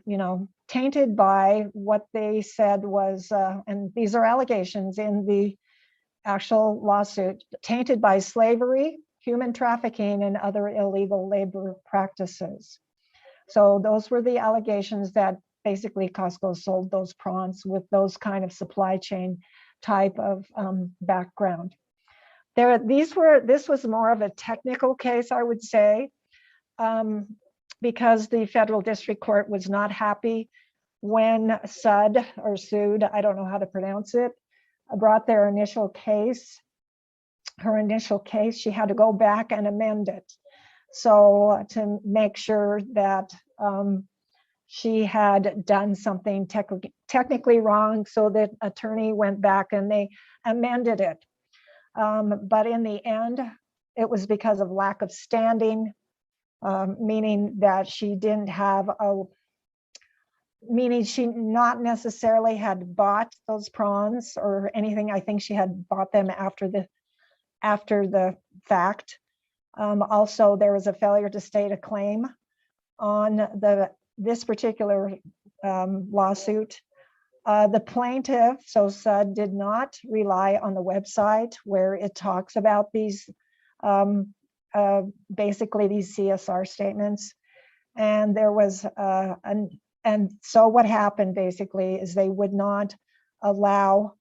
tainted by what they said was, and these are allegations in the actual lawsuit, tainted by slavery, human trafficking, and other illegal labor practices. So those were the allegations, that basically Costco sold those prawns with those kind of supply chain type of background. This was more of a technical case, I would say, because the federal district court was not happy when Sued, I don't know how to pronounce it, brought their initial case. Her initial case, she had to go back and amend it. So to make sure that she had done something technically wrong, so the attorney went back and they amended it. But in the end, it was because of lack of standing meaning that she didn't have meaning she not necessarily had bought those prawns or anything. I think she had bought them after the fact. Also, there was a failure to state a claim on this particular lawsuit. The plaintiff, Sosa, did not rely on the website where it talks about these, basically these CSR statements. And there was, and so what happened basically is they would not allow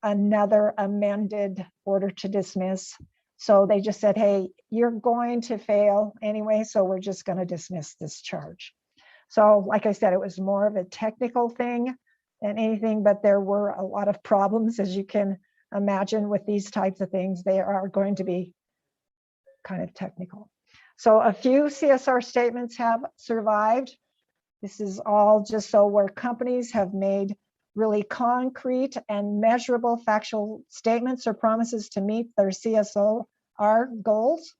another amended order to dismiss. So they just said, hey, you're going to fail anyway, so we're just going to dismiss this charge. So like I said, it was more of a technical thing than anything, but there were a lot of problems, as you can imagine, with these types of things. They are going to be kind of technical. So a few CSR statements have survived. This is all just so where companies have made really concrete and measurable factual statements or promises to meet their CSR goals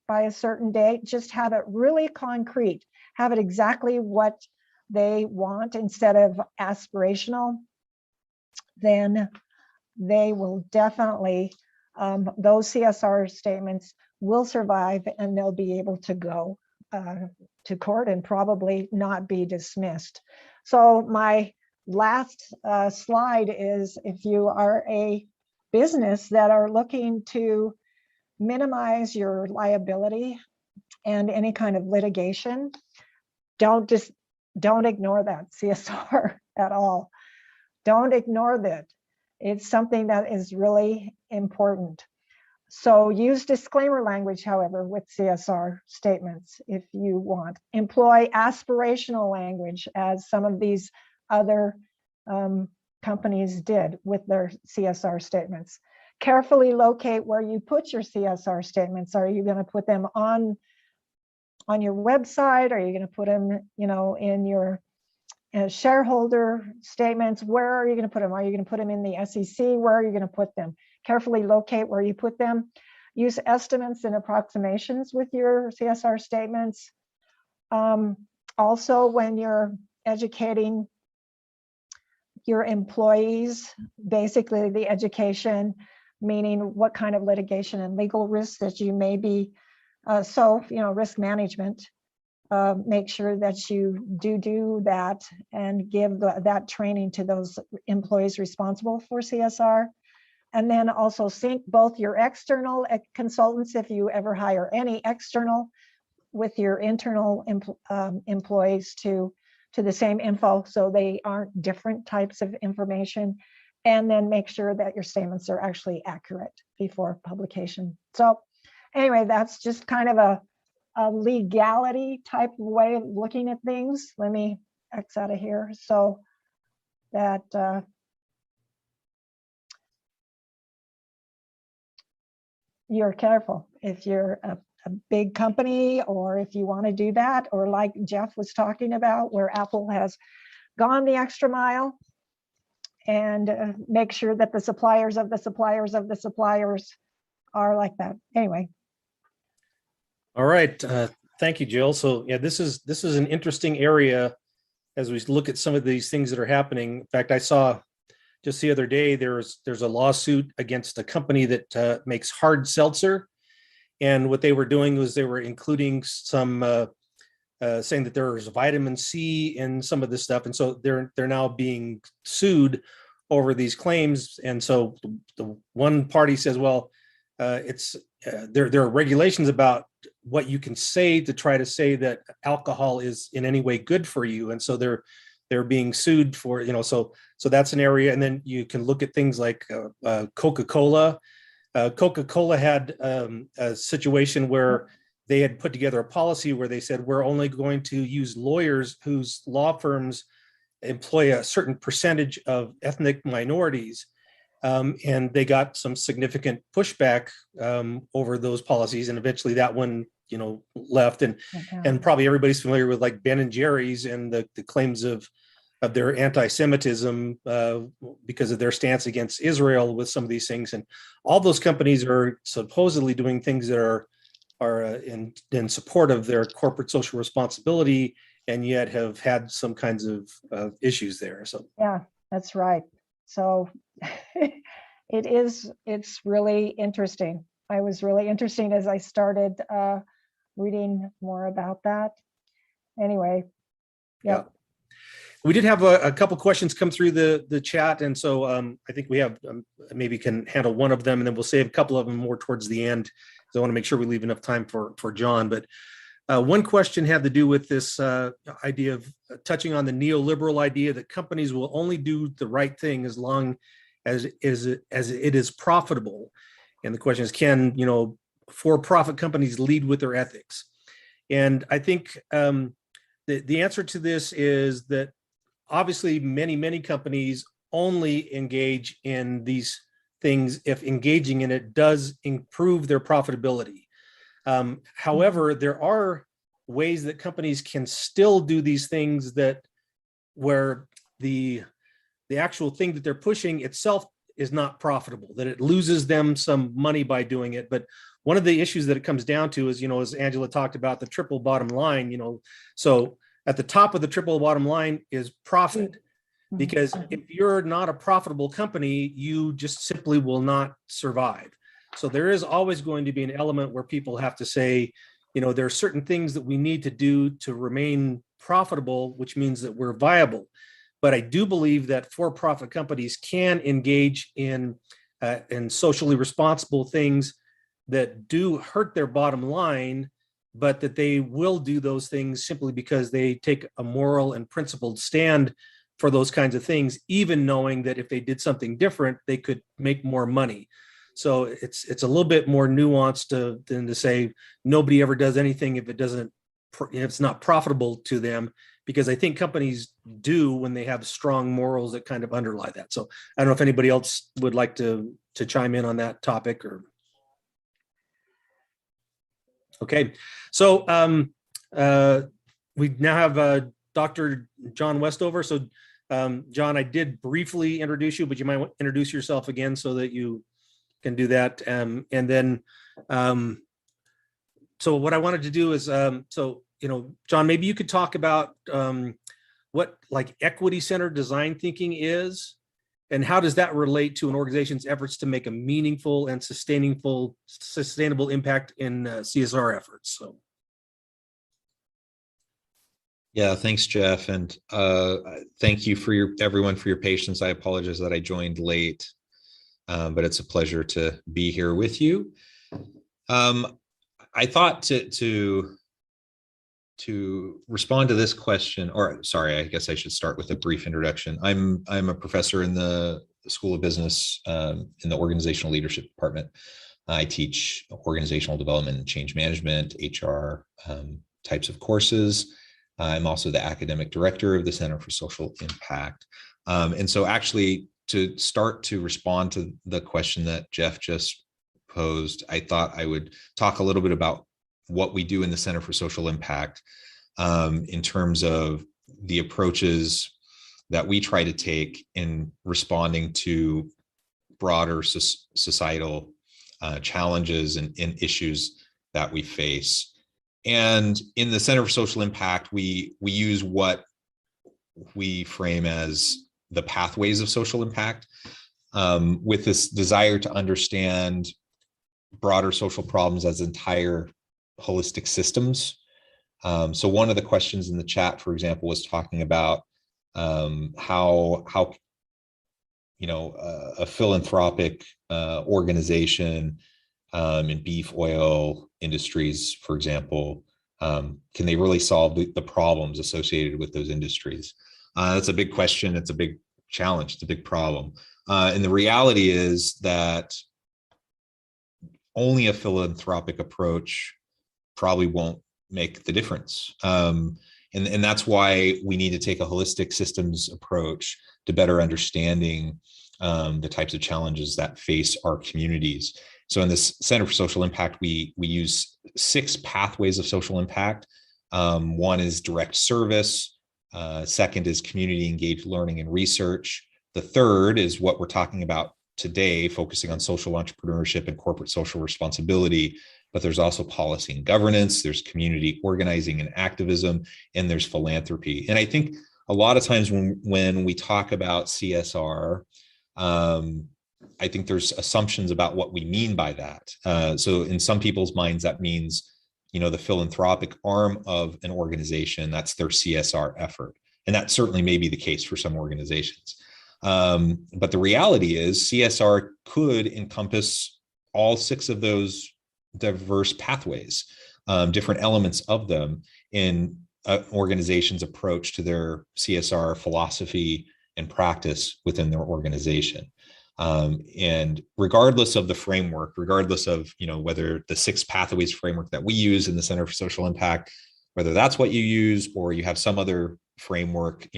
by a certain date. Just have it really concrete, have it exactly what they want instead of aspirational. Then they will definitely, those CSR statements will survive and they'll be able to go to court and probably not be dismissed. So my last slide is, if you are a business that are looking to minimize your liability and any kind of litigation, don't ignore that CSR at all. Don't ignore that. It's something that is really important. So use disclaimer language, however, with CSR statements if you want. Employ aspirational language, as some of these other companies did with their CSR statements. Carefully locate where you put your CSR statements. Are you going to put them on your website? Are you going to put them, in your shareholder statements? Where are you going to put them? Are you going to put them in the SEC? Where are you going to put them? Carefully locate where you put them. Use estimates and approximations with your CSR statements. Also, when you're educating your employees, basically the education, meaning what kind of litigation and legal risks that you may be, risk management. Make sure that you do that and give that training to those employees responsible for CSR. And then also sync both your external consultants, if you ever hire any external, with your internal employees to the same info, so they aren't different types of information. And then make sure that your statements are actually accurate before publication. So anyway, that's just kind of a legality type of way of looking at things. Let me X out of here so that you're careful. If you're a big company, or if you want to do that, or like Jeff was talking about, where Apple has gone the extra mile, and make sure that the suppliers of the suppliers of the suppliers are like that. Anyway. All right. Thank you, Jill. So yeah, this is an interesting area as we look at some of these things that are happening. In fact, I saw just the other day, there's a lawsuit against a company that makes hard seltzer. And what they were doing was they were including some saying that there's vitamin C in some of this stuff. And so they're now being sued over these claims. And so the one party says, well, there are regulations about what you can say to try to say that alcohol is in any way good for you. And so they're being sued for, so that's an area. And then you can look at things like Coca-Cola. Coca-Cola had a situation where they had put together a policy where they said, we're only going to use lawyers whose law firms employ a certain percentage of ethnic minorities. And they got some significant pushback over those policies. And eventually that one, left. And probably everybody's familiar with like Ben and Jerry's and the claims of their anti-Semitism because of their stance against Israel with some of these things. And all those companies are supposedly doing things that are in support of their corporate social responsibility, and yet have had some kinds of issues there. So Yeah, that's right. So it's really interesting. I was really interesting as I started reading more about that. Anyway, yeah. We did have a couple questions come through the chat, and so I think we have maybe can handle one of them, and then we'll save a couple of them more towards the end. So I want to make sure we leave enough time for John. But one question had to do with this idea of touching on the neoliberal idea that companies will only do the right thing as long as it is profitable. And the question is, can for-profit companies lead with their ethics? And I think the answer to this is that obviously many companies only engage in these things if engaging in it does improve their profitability. However, there are ways that companies can still do these things where the actual thing that they're pushing itself is not profitable, that it loses them some money by doing it. But one of the issues that it comes down to is, as Angela talked about, the triple bottom line, so at the top of the triple bottom line is profit, because if you're not a profitable company, you just simply will not survive. So there is always going to be an element where people have to say, there are certain things that we need to do to remain profitable, which means that we're viable. But I do believe that for-profit companies can engage in socially responsible things that do hurt their bottom line, but that they will do those things simply because they take a moral and principled stand for those kinds of things, even knowing that if they did something different, they could make more money. So it's a little bit more nuanced than to say nobody ever does anything if it's not profitable to them, because I think companies do when they have strong morals that kind of underlie that. So I don't know if anybody else would like to chime in on that topic or. Okay, so we now have Dr. John Westover. So John, I did briefly introduce you, but you might introduce yourself again so that you can do that. And then, so what I wanted to do is, John, maybe you could talk about what like equity-centered design thinking is, and how does that relate to an organization's efforts to make a meaningful and sustainable impact in CSR efforts? So. Yeah, thanks, Jeff, and thank you for everyone for your patience. I apologize that I joined late, but it's a pleasure to be here with you. I thought to respond to this question, or sorry, I guess I should start with a brief introduction. I'm a professor in the School of Business in the Organizational Leadership Department. I teach organizational development and change management, HR types of courses. I'm also the academic director of the Center for Social Impact. And so actually, to start to respond to the question that Jeff just posed, I thought I would talk a little bit about what we do in the Center for Social Impact in terms of the approaches that we try to take in responding to broader societal challenges and issues that we face. And in the Center for Social Impact, we use what we frame as the pathways of social impact, with this desire to understand broader social problems as entire holistic systems. So one of the questions in the chat, for example, was talking about how a philanthropic organization in beef oil industries, for example, can they really solve the problems associated with those industries? That's a big question. It's a big challenge. It's a big problem. And the reality is that only a philanthropic approach probably won't make the difference. And that's why we need to take a holistic systems approach to better understanding the types of challenges that face our communities. So in this Center for Social Impact, we use 6 pathways of social impact. One is direct service. Second is community engaged learning and research. The third is what we're talking about today, focusing on social entrepreneurship and corporate social responsibility, but there's also policy and governance, there's community organizing and activism, and there's philanthropy. And I think a lot of times when we talk about CSR, I think there's assumptions about what we mean by that. So in some people's minds, that means, the philanthropic arm of an organization, that's their CSR effort. And that certainly may be the case for some organizations. But the reality is CSR could encompass all 6 of those diverse pathways, different elements of them in an organization's approach to their CSR philosophy and practice within their organization. And regardless of the framework, regardless of, whether the 6 pathways framework that we use in the Center for Social Impact, whether that's what you use or you have some other framework,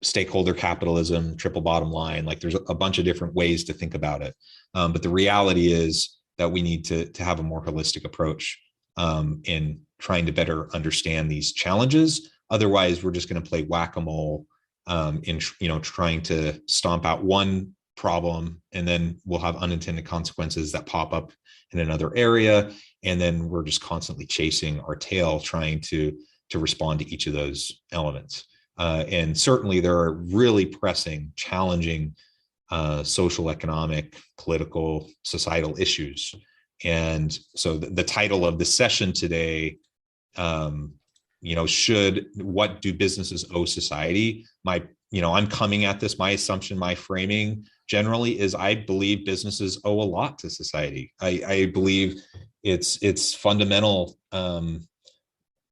stakeholder capitalism, triple bottom line, like there's a bunch of different ways to think about it. But the reality is that we need to have a more holistic approach in trying to better understand these challenges. Otherwise, we're just going to play whack-a-mole in trying to stomp out one problem, and then we'll have unintended consequences that pop up in another area, and then we're just constantly chasing our tail trying to respond to each of those elements. And certainly there are really pressing, challenging social, economic, political, societal issues. And so the title of the session today, what do businesses owe society? I'm coming at this, my assumption, my framing generally is I believe businesses owe a lot to society. I believe it's fundamental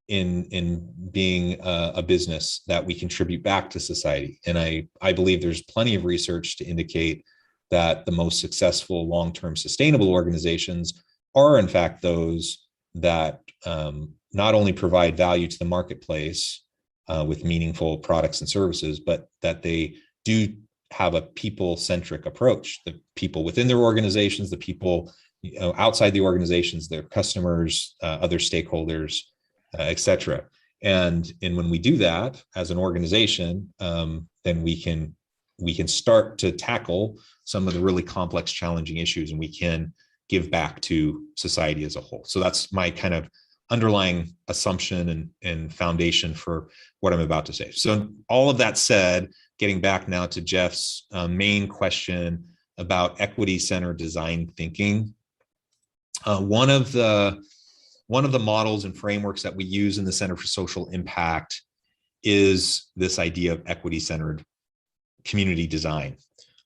in being a business that we contribute back to society. And I believe there's plenty of research to indicate that the most successful long-term sustainable organizations are in fact those that not only provide value to the marketplace with meaningful products and services, but that they do have a people-centric approach. The people within their organizations, the people outside the organizations, their customers, other stakeholders, et cetera. And when we do that as an organization, then we can start to tackle some of the really complex, challenging issues, and we can give back to society as a whole. So that's my kind of underlying assumption and foundation for what I'm about to say. So all of that said, getting back now to Jeff's main question about equity-centered design thinking. One of the models and frameworks that we use in the Center for Social Impact is this idea of equity-centered community design.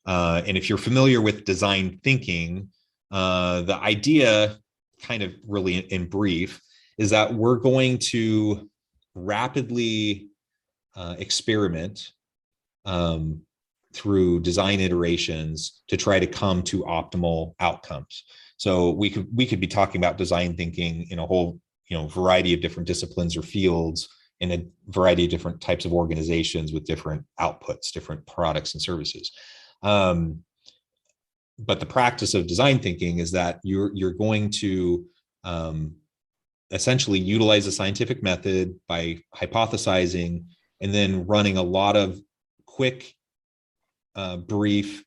And if you're familiar with design thinking, the idea, kind of really in brief, is that we're going to rapidly experiment through design iterations to try to come to optimal outcomes. So we could be talking about design thinking in a whole variety of different disciplines or fields, in a variety of different types of organizations with different outputs, different products and services. But the practice of design thinking is that you're going to essentially utilize a scientific method by hypothesizing and then running a lot of quick, brief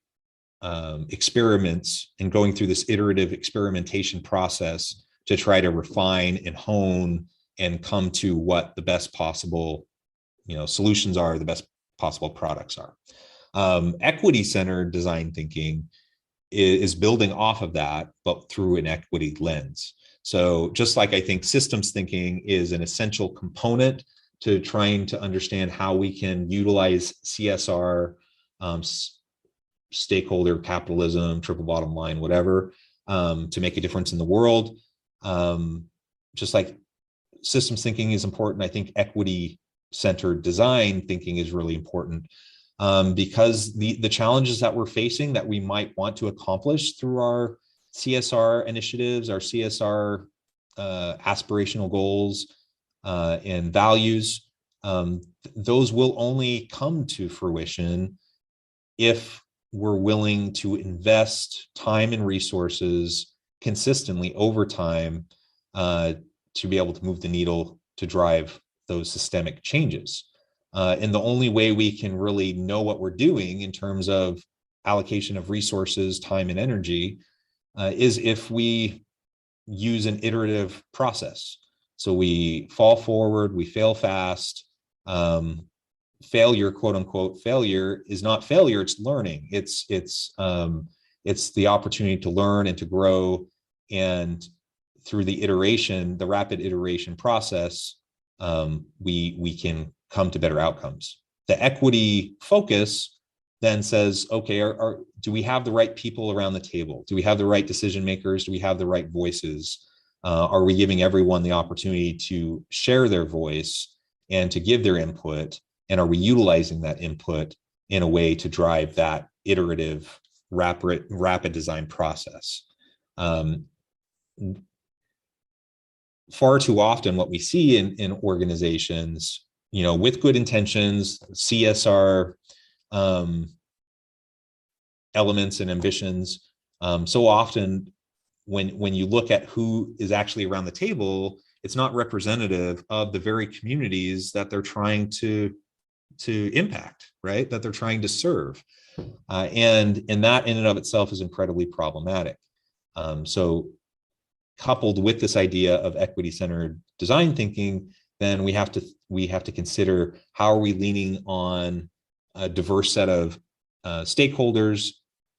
experiments and going through this iterative experimentation process to try to refine and hone and come to what the best possible solutions are, the best possible products are. Equity-centered design thinking is building off of that, but through an equity lens. So just like I think systems thinking is an essential component to trying to understand how we can utilize CSR, stakeholder capitalism, triple bottom line, whatever, to make a difference in the world. Just like systems thinking is important, I think equity-centered design thinking is really important, because the challenges that we're facing that we might want to accomplish through our CSR initiatives, our CSR aspirational goals and values, those will only come to fruition if we're willing to invest time and resources consistently over time to be able to move the needle to drive those systemic changes. And the only way we can really know what we're doing in terms of allocation of resources, time, and energy is if we use an iterative process. So we fall forward, we fail fast. Failure, quote unquote, failure is not failure; it's learning. It's the opportunity to learn and to grow, and through the rapid iteration process, we can come to better outcomes. The equity focus then says, okay, do we have the right people around the table? Do we have the right decision makers? Do we have the right voices? Are we giving everyone the opportunity to share their voice and to give their input? And are we utilizing that input in a way to drive that iterative, rapid design process? Far too often, what we see in organizations, with good intentions, CSR elements and ambitions, so often when you look at who is actually around the table, it's not representative of the very communities that they're trying to impact, right? That they're trying to serve. And that in and of itself is incredibly problematic. So coupled with this idea of equity-centered design thinking, then we have to consider, how are we leaning on a diverse set of stakeholders,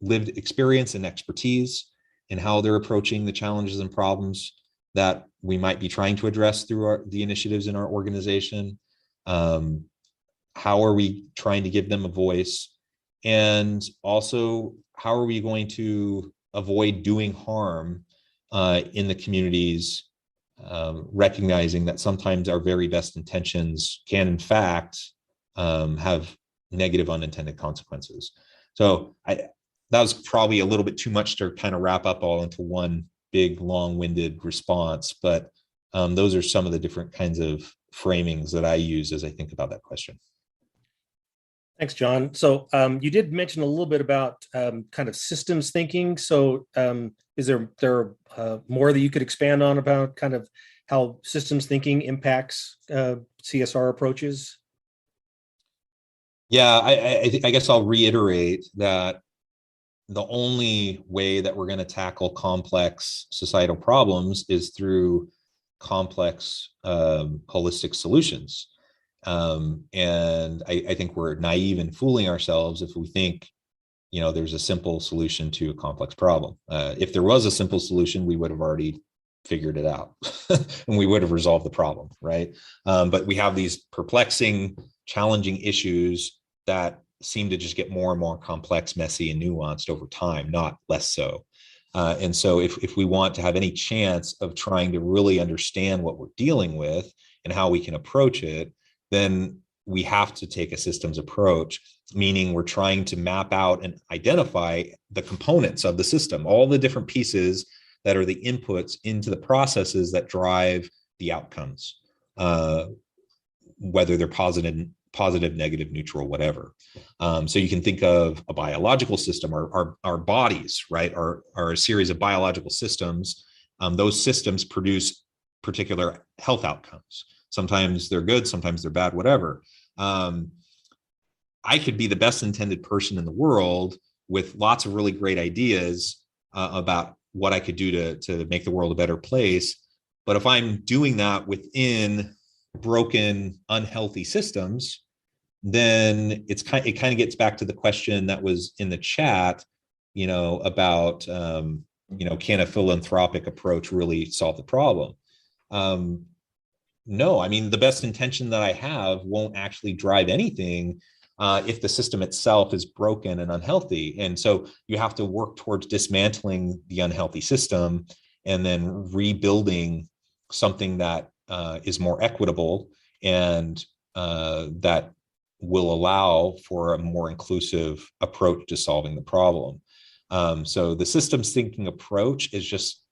lived experience and expertise, and how they're approaching the challenges and problems that we might be trying to address through the initiatives in our organization. How are we trying to give them a voice? And also, how are we going to avoid doing harm in the communities, recognizing that sometimes our very best intentions can, in fact, have negative unintended consequences. So that was probably a little bit too much to kind of wrap up all into one big, long-winded response, but those are some of the different kinds of framings that I use as I think about that question. Thanks, John. So you did mention a little bit about kind of systems thinking. So is there more that you could expand on about kind of how systems thinking impacts CSR approaches? Yeah, I guess I'll reiterate that the only way that we're going to tackle complex societal problems is through complex holistic solutions. And I think we're naive and fooling ourselves if we think, there's a simple solution to a complex problem. If there was a simple solution, we would have already figured it out and we would have resolved the problem, right? But we have these perplexing, challenging issues that seem to just get more and more complex, messy, and nuanced over time, not less so. And so if we want to have any chance of trying to really understand what we're dealing with and how we can approach it, then we have to take a systems approach, meaning we're trying to map out and identify the components of the system, all the different pieces that are the inputs into the processes that drive the outcomes, whether they're positive, negative, neutral, whatever. So you can think of a biological system, our bodies, right, are a series of biological systems. Those systems produce particular health outcomes. Sometimes they're good, sometimes they're bad, whatever. I could be the best intended person in the world with lots of really great ideas about what I could do to make the world a better place. But if I'm doing that within broken, unhealthy systems, then it kind of gets back to the question that was in the chat, about, can a philanthropic approach really solve the problem? No, I mean, the best intention that I have won't actually drive anything if the system itself is broken and unhealthy. And so you have to work towards dismantling the unhealthy system and then rebuilding something that is more equitable and that will allow for a more inclusive approach to solving the problem. So the systems thinking approach is just,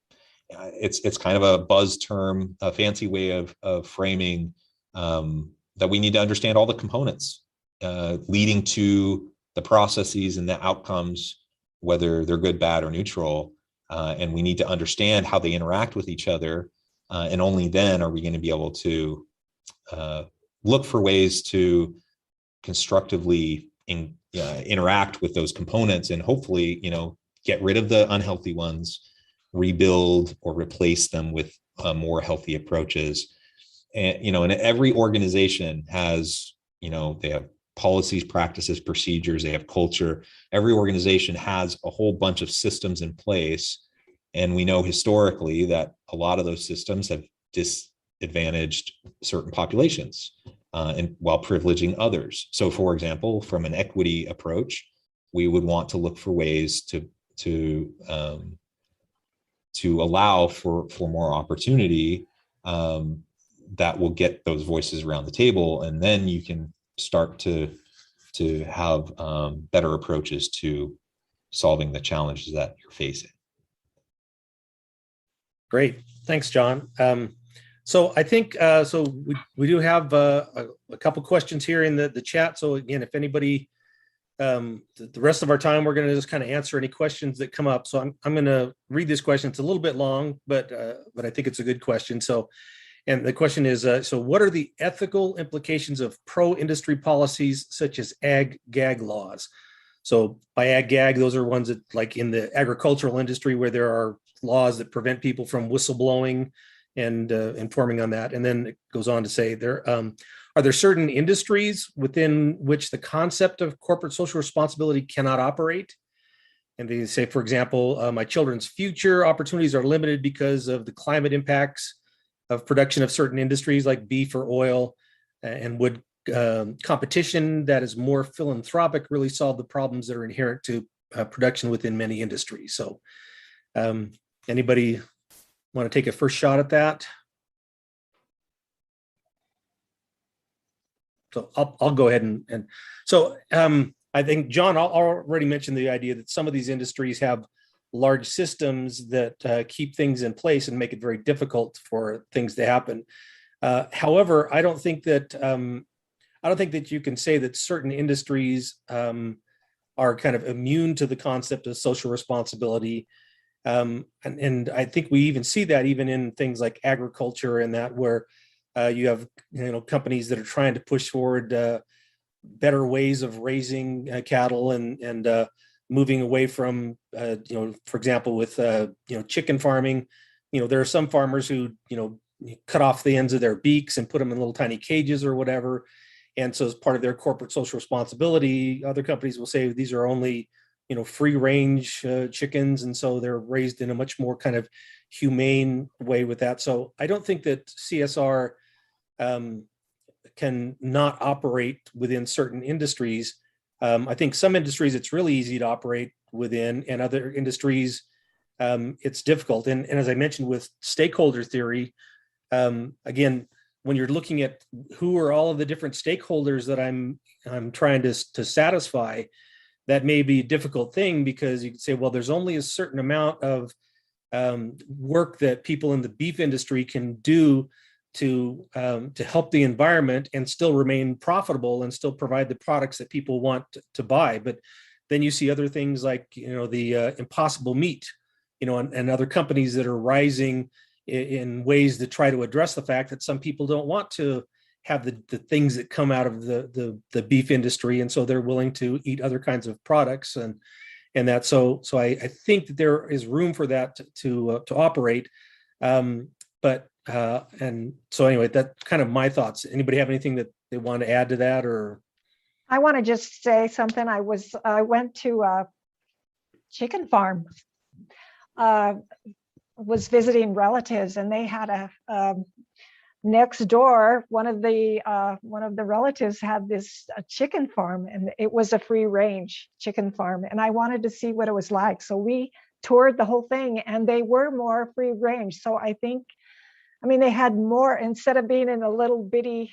it's kind of a buzz term, a fancy way of framing that we need to understand all the components leading to the processes and the outcomes, whether they're good, bad, or neutral. And we need to understand how they interact with each other. And only then are we going to be able to look for ways to constructively interact with those components and hopefully, get rid of the unhealthy ones, rebuild or replace them with more healthy approaches. And every organization has, they have policies, practices, procedures, they have culture. Every organization has a whole bunch of systems in place. And we know historically that a lot of those systems have disadvantaged certain populations and while privileging others. So for example, from an equity approach, we would want to look for ways to allow for more opportunity that will get those voices around the table, and then you can start to have better approaches to solving the challenges that you're facing. Great, thanks, John. So I think we do have a couple questions here in the chat. So again, if anybody, the rest of our time, we're going to just kind of answer any questions that come up. So I'm going to read this question. It's a little bit long, but I think it's a good question. So, and the question is, so what are the ethical implications of pro-industry policies such as ag-gag laws? So by ag-gag, those are ones that, like in the agricultural industry, where there are laws that prevent people from whistleblowing and informing on that. And then it goes on to say, are there certain industries within which the concept of corporate social responsibility cannot operate? And they say, for example, my children's future opportunities are limited because of the climate impacts of production of certain industries like beef or oil, and would competition that is more philanthropic really solve the problems that are inherent to production within many industries? So anybody want to take a first shot at that? So I'll go ahead and so I think John already mentioned the idea that some of these industries have large systems that keep things in place and make it very difficult for things to happen. However, I don't think that you can say that certain industries are kind of immune to the concept of social responsibility. And I think we even see that even in things like agriculture and that, where you have companies that are trying to push forward better ways of raising cattle and moving away from for example with chicken farming. There are some farmers who cut off the ends of their beaks and put them in little tiny cages or whatever, and so as part of their corporate social responsibility, other companies will say these are only free range chickens, and so they're raised in a much more kind of humane way with that. So I don't think that CSR can not operate within certain industries. I think some industries it's really easy to operate within, and other industries it's difficult. And as I mentioned with stakeholder theory, again, when you're looking at who are all of the different stakeholders that I'm trying to satisfy, that may be a difficult thing, because you could say, well, there's only a certain amount of work that people in the beef industry can do to help the environment and still remain profitable and still provide the products that people want to buy. But then you see other things like the impossible meat, and other companies that are rising in ways to try to address the fact that some people don't want to have the things that come out of the beef industry, and so they're willing to eat other kinds of products and that. So I think that there is room for that to operate. But and so anyway, that's kind of my thoughts. Anybody have anything that they want to add to that? Or I want to just say something. I went to a chicken farm, was visiting relatives, and they had a next door. One of the relatives had a chicken farm, and it was a free range chicken farm. And I wanted to see what it was like. So we toured the whole thing, and they were more free range. So they had more, instead of being in a little bitty,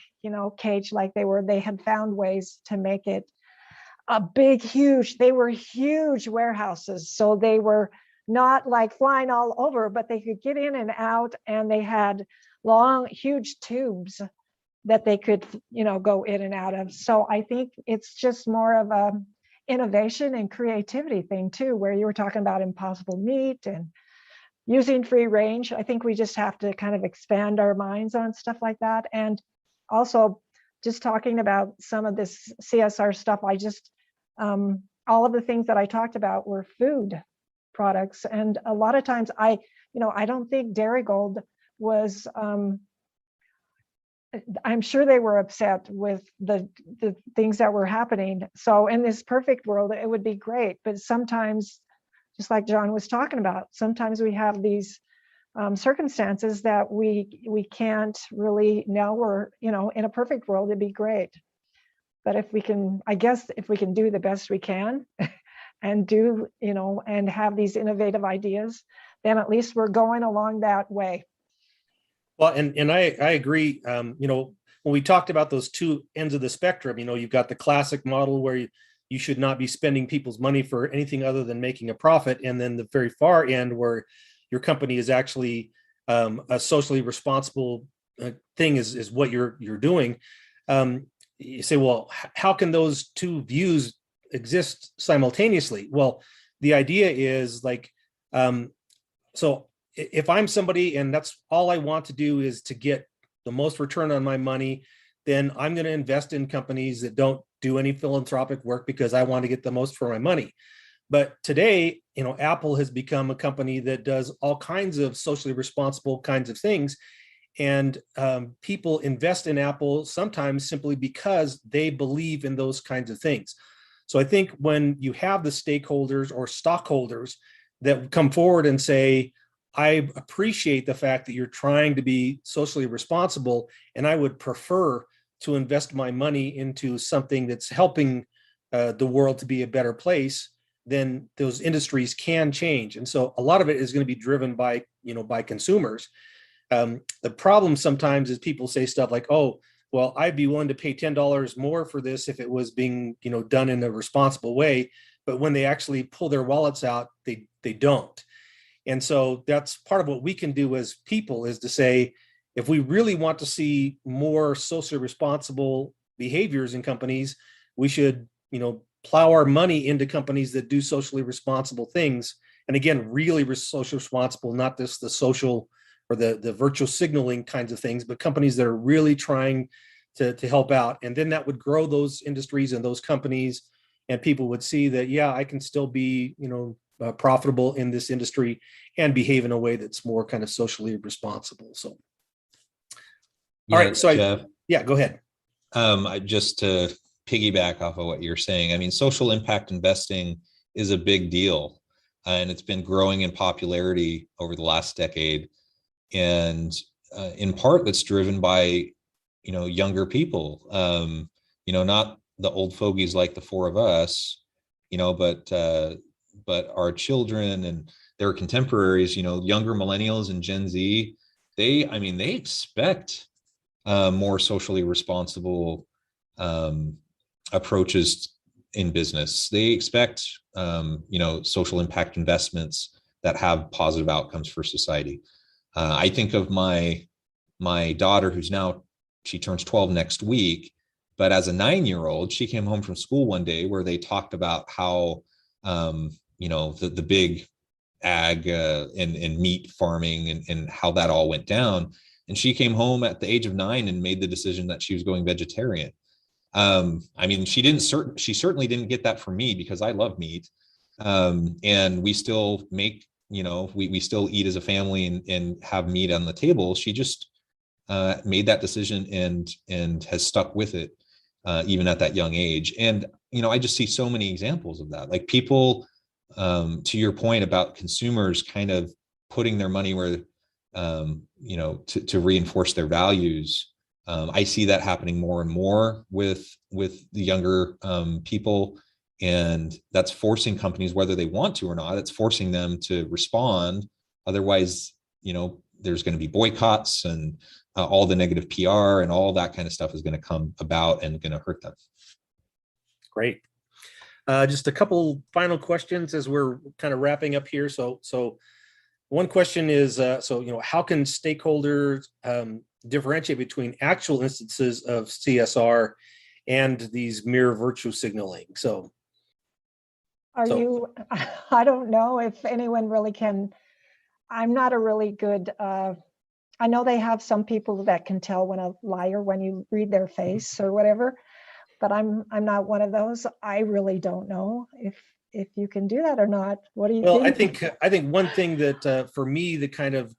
cage like they had found ways to make it a big, huge, they were huge warehouses. So they were not like flying all over, but they could get in and out, and they had long, huge tubes that they could, go in and out of. So I think it's just more of a innovation and creativity thing too, where you were talking about impossible meat and using free range. I think we just have to kind of expand our minds on stuff like that. And also just talking about some of this CSR stuff, All of the things that I talked about were food products. And a lot of times I don't think Dairy Gold was, I'm sure they were upset with the things that were happening. So in this perfect world, it would be great. But sometimes, just like John was talking about, sometimes we have these circumstances that we can't really know, or, in a perfect world, it'd be great. But if we can do the best we can and do, and have these innovative ideas, then at least we're going along that way. Well, and I agree. When we talked about those two ends of the spectrum, you've got the classic model where you should not be spending people's money for anything other than making a profit. And then the very far end where your company is actually a socially responsible thing is what you're doing. You say, well, how can those two views exist simultaneously? Well, the idea is like, so if I'm somebody and that's all I want to do is to get the most return on my money, then I'm going to invest in companies that don't do any philanthropic work because I want to get the most for my money. But today, Apple has become a company that does all kinds of socially responsible kinds of things. And people invest in Apple sometimes simply because they believe in those kinds of things. So I think when you have the stakeholders or stockholders that come forward and say, I appreciate the fact that you're trying to be socially responsible, and I would prefer to invest my money into something that's helping the world to be a better place, then those industries can change. And so a lot of it is going to be driven by consumers. The problem sometimes is people say stuff like, oh, well, I'd be willing to pay $10 more for this if it was being, done in a responsible way. But when they actually pull their wallets out, they don't. And so that's part of what we can do as people, is to say, if we really want to see more socially responsible behaviors in companies, we should, plow our money into companies that do socially responsible things. And again, really socially responsible, not just the social or the virtual signaling kinds of things, but companies that are really trying to help out. And then that would grow those industries and those companies, and people would see that, yeah, I can still be, profitable in this industry and behave in a way that's more kind of socially responsible. So, all right. So Jeff, go ahead. Just to piggyback off of what you're saying, I mean, social impact investing is a big deal, and it's been growing in popularity over the last decade. And in part, that's driven by, younger people, not the old fogies like the four of us, but our children and their contemporaries, younger millennials and Gen Z, they expect more socially responsible approaches in business. They expect, social impact investments that have positive outcomes for society. I think of my daughter, she turns 12 next week, but as a 9-year-old, she came home from school one day where they talked about how, the big ag and meat farming and how that all went down. And she came home at the age of 9 and made the decision that she was going vegetarian. She certainly didn't get that from me, because I love meat. And we still make, we still eat as a family and have meat on the table. She just made that decision and has stuck with it, even at that young age. And, I just see so many examples of that. Like people, to your point about consumers kind of putting their money where, to reinforce their values. I see that happening more and more with the younger people. And that's forcing companies, whether they want to or not, it's forcing them to respond. Otherwise, there's going to be boycotts and all the negative PR and all that kind of stuff is going to come about and going to hurt them. Great. Just a couple final questions as we're kind of wrapping up here. So one question is, how can stakeholders differentiate between actual instances of CSR and these mere virtue signaling? I don't know if anyone really can. I'm not a really good, I know they have some people that can tell when a liar, when you read their face or whatever, but I'm not one of those. I really don't know if you can do that or not. What do you Well, think? I think one thing that for me that kind of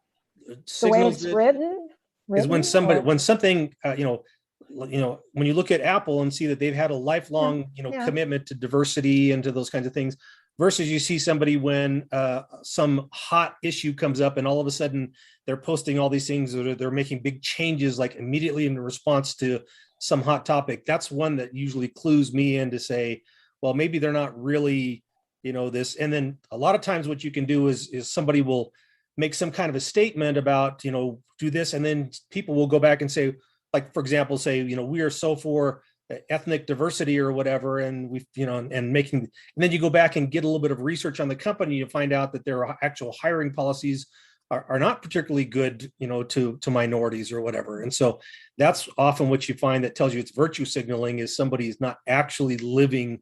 The way signals it's it is when or- when something when you look at Apple and see that they've had a lifelong Yeah. commitment to diversity and to those kinds of things, versus you see somebody when some hot issue comes up and all of a sudden they're posting all these things, or they're making big changes like immediately in response to some hot topic. That's one that usually clues me in to say, well, maybe they're not really this. And then a lot of times what you can do is somebody will make some kind of a statement about do this, and then people will go back and say, like, for example, say, we are so for ethnic diversity or whatever, and we and then you go back and get a little bit of research on the company, you find out that their actual hiring policies are not particularly good to minorities or whatever. And so that's often what you find that tells you it's virtue signaling, is somebody's not actually living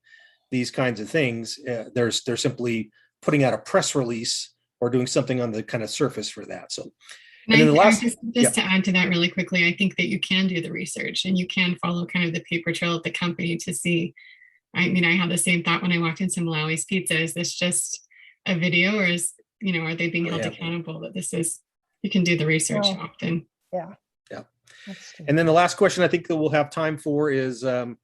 these kinds of things. They're simply putting out a press release or doing something on the kind of surface for that. So, and then the last, just to add to that really quickly, I think that you can do the research and you can follow kind of the paper trail of the company to see. I mean, I had the same thought when I walked into Malawi's Pizza. Is this just a video, or are they being held accountable that this is, you can do the research often. Yeah. And then the last question I think that we'll have time for is, can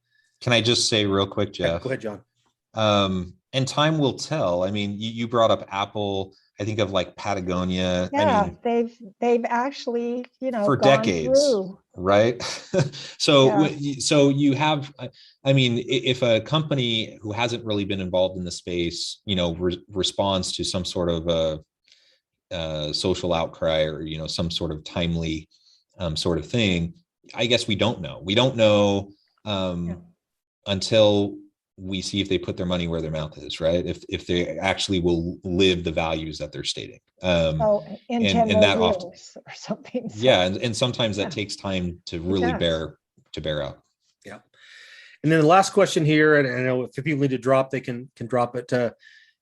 I just say real quick, Jeff? Go ahead, John. And time will tell. I mean, you brought up Apple. I think of like Patagonia. Yeah, I mean, they've actually, for decades, right? So you have, I mean, if a company who hasn't really been involved in the space, responds to some sort of a social outcry, or some sort of timely sort of thing, I guess we don't know. We don't know until we see if they put their money where their mouth is, right? If they actually will live the values that they're stating. In 10 and that years often, or something. So. Yeah, and sometimes that takes time to really bear out. Yeah. And then the last question here, and I know if people need to drop, they can drop it.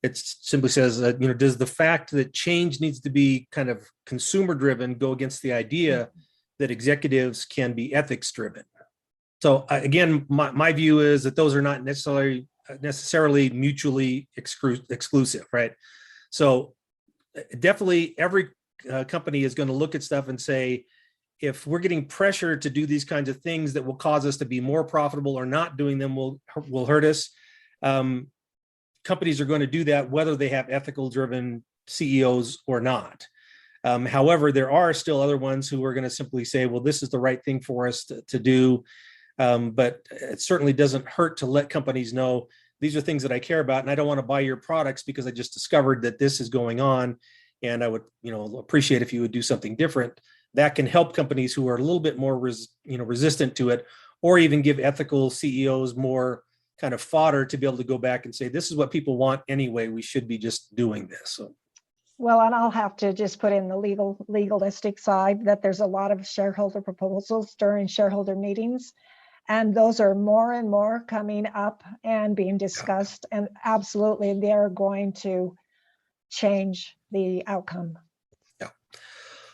It simply says, does the fact that change needs to be kind of consumer driven go against the idea that executives can be ethics driven? So again, my view is that those are not necessarily mutually exclusive, right? So definitely every company is going to look at stuff and say, if we're getting pressure to do these kinds of things that will cause us to be more profitable, or not doing them will hurt us. Companies are going to do that whether they have ethical driven CEOs or not. However, there are still other ones who are going to simply say, well, this is the right thing for us to do. But it certainly doesn't hurt to let companies know, these are things that I care about, and I don't want to buy your products because I just discovered that this is going on, and I would, appreciate if you would do something different. That can help companies who are a little bit more, resistant to it, or even give ethical CEOs more kind of fodder to be able to go back and say, this is what people want anyway. We should be just doing this. So. Well, and I'll have to just put in the legalistic side that there's a lot of shareholder proposals during shareholder meetings. And those are more and more coming up and being discussed. And absolutely, they're going to change the outcome. Yeah.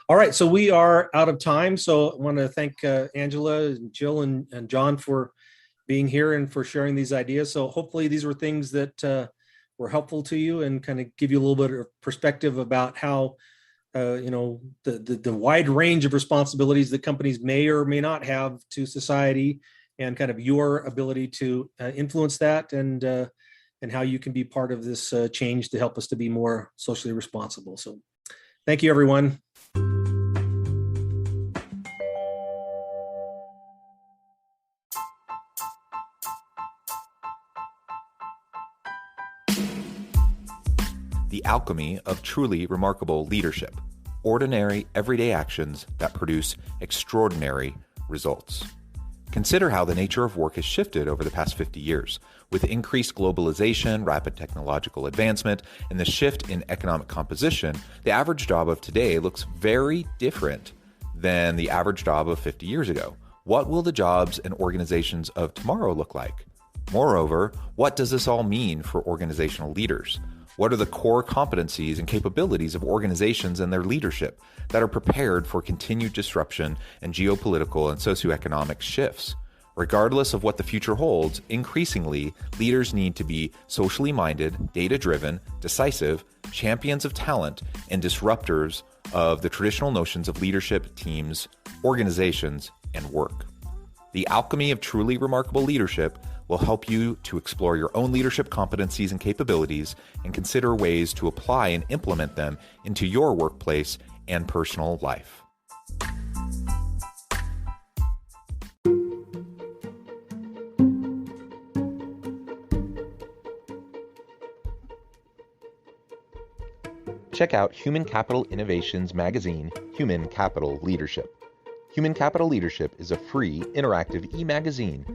All right. So we are out of time. So I want to thank Angela, Jill, and John for being here and for sharing these ideas. So hopefully these were things that were helpful to you and kind of give you a little bit of perspective about how, the wide range of responsibilities that companies may or may not have to society, and kind of your ability to influence that, and how you can be part of this change to help us to be more socially responsible. So thank you, everyone. The alchemy of truly remarkable leadership. Ordinary, everyday actions that produce extraordinary results. Consider how the nature of work has shifted over the past 50 years. With increased globalization, rapid technological advancement, and the shift in economic composition, the average job of today looks very different than the average job of 50 years ago. What will the jobs and organizations of tomorrow look like? Moreover, what does this all mean for organizational leaders? What are the core competencies and capabilities of organizations and their leadership that are prepared for continued disruption and geopolitical and socioeconomic shifts? Regardless of what the future holds, increasingly, leaders need to be socially minded, data-driven, decisive, champions of talent, and disruptors of the traditional notions of leadership, teams, organizations, and work. The alchemy of truly remarkable leadership will help you to explore your own leadership competencies and capabilities and consider ways to apply and implement them into your workplace and personal life. Check out Human Capital Innovations magazine, Human Capital Leadership. Human Capital Leadership is a free, interactive e-magazine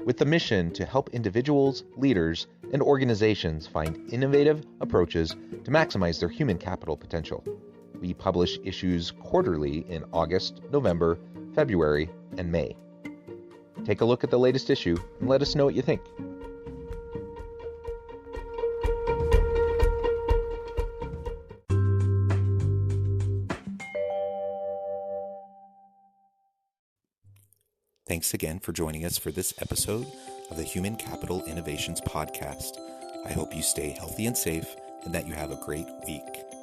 with the mission to help individuals, leaders, and organizations find innovative approaches to maximize their human capital potential. We publish issues quarterly in August, November, February, and May. Take a look at the latest issue and let us know what you think. Thanks again for joining us for this episode of the Human Capital Innovations Podcast. I hope you stay healthy and safe and that you have a great week.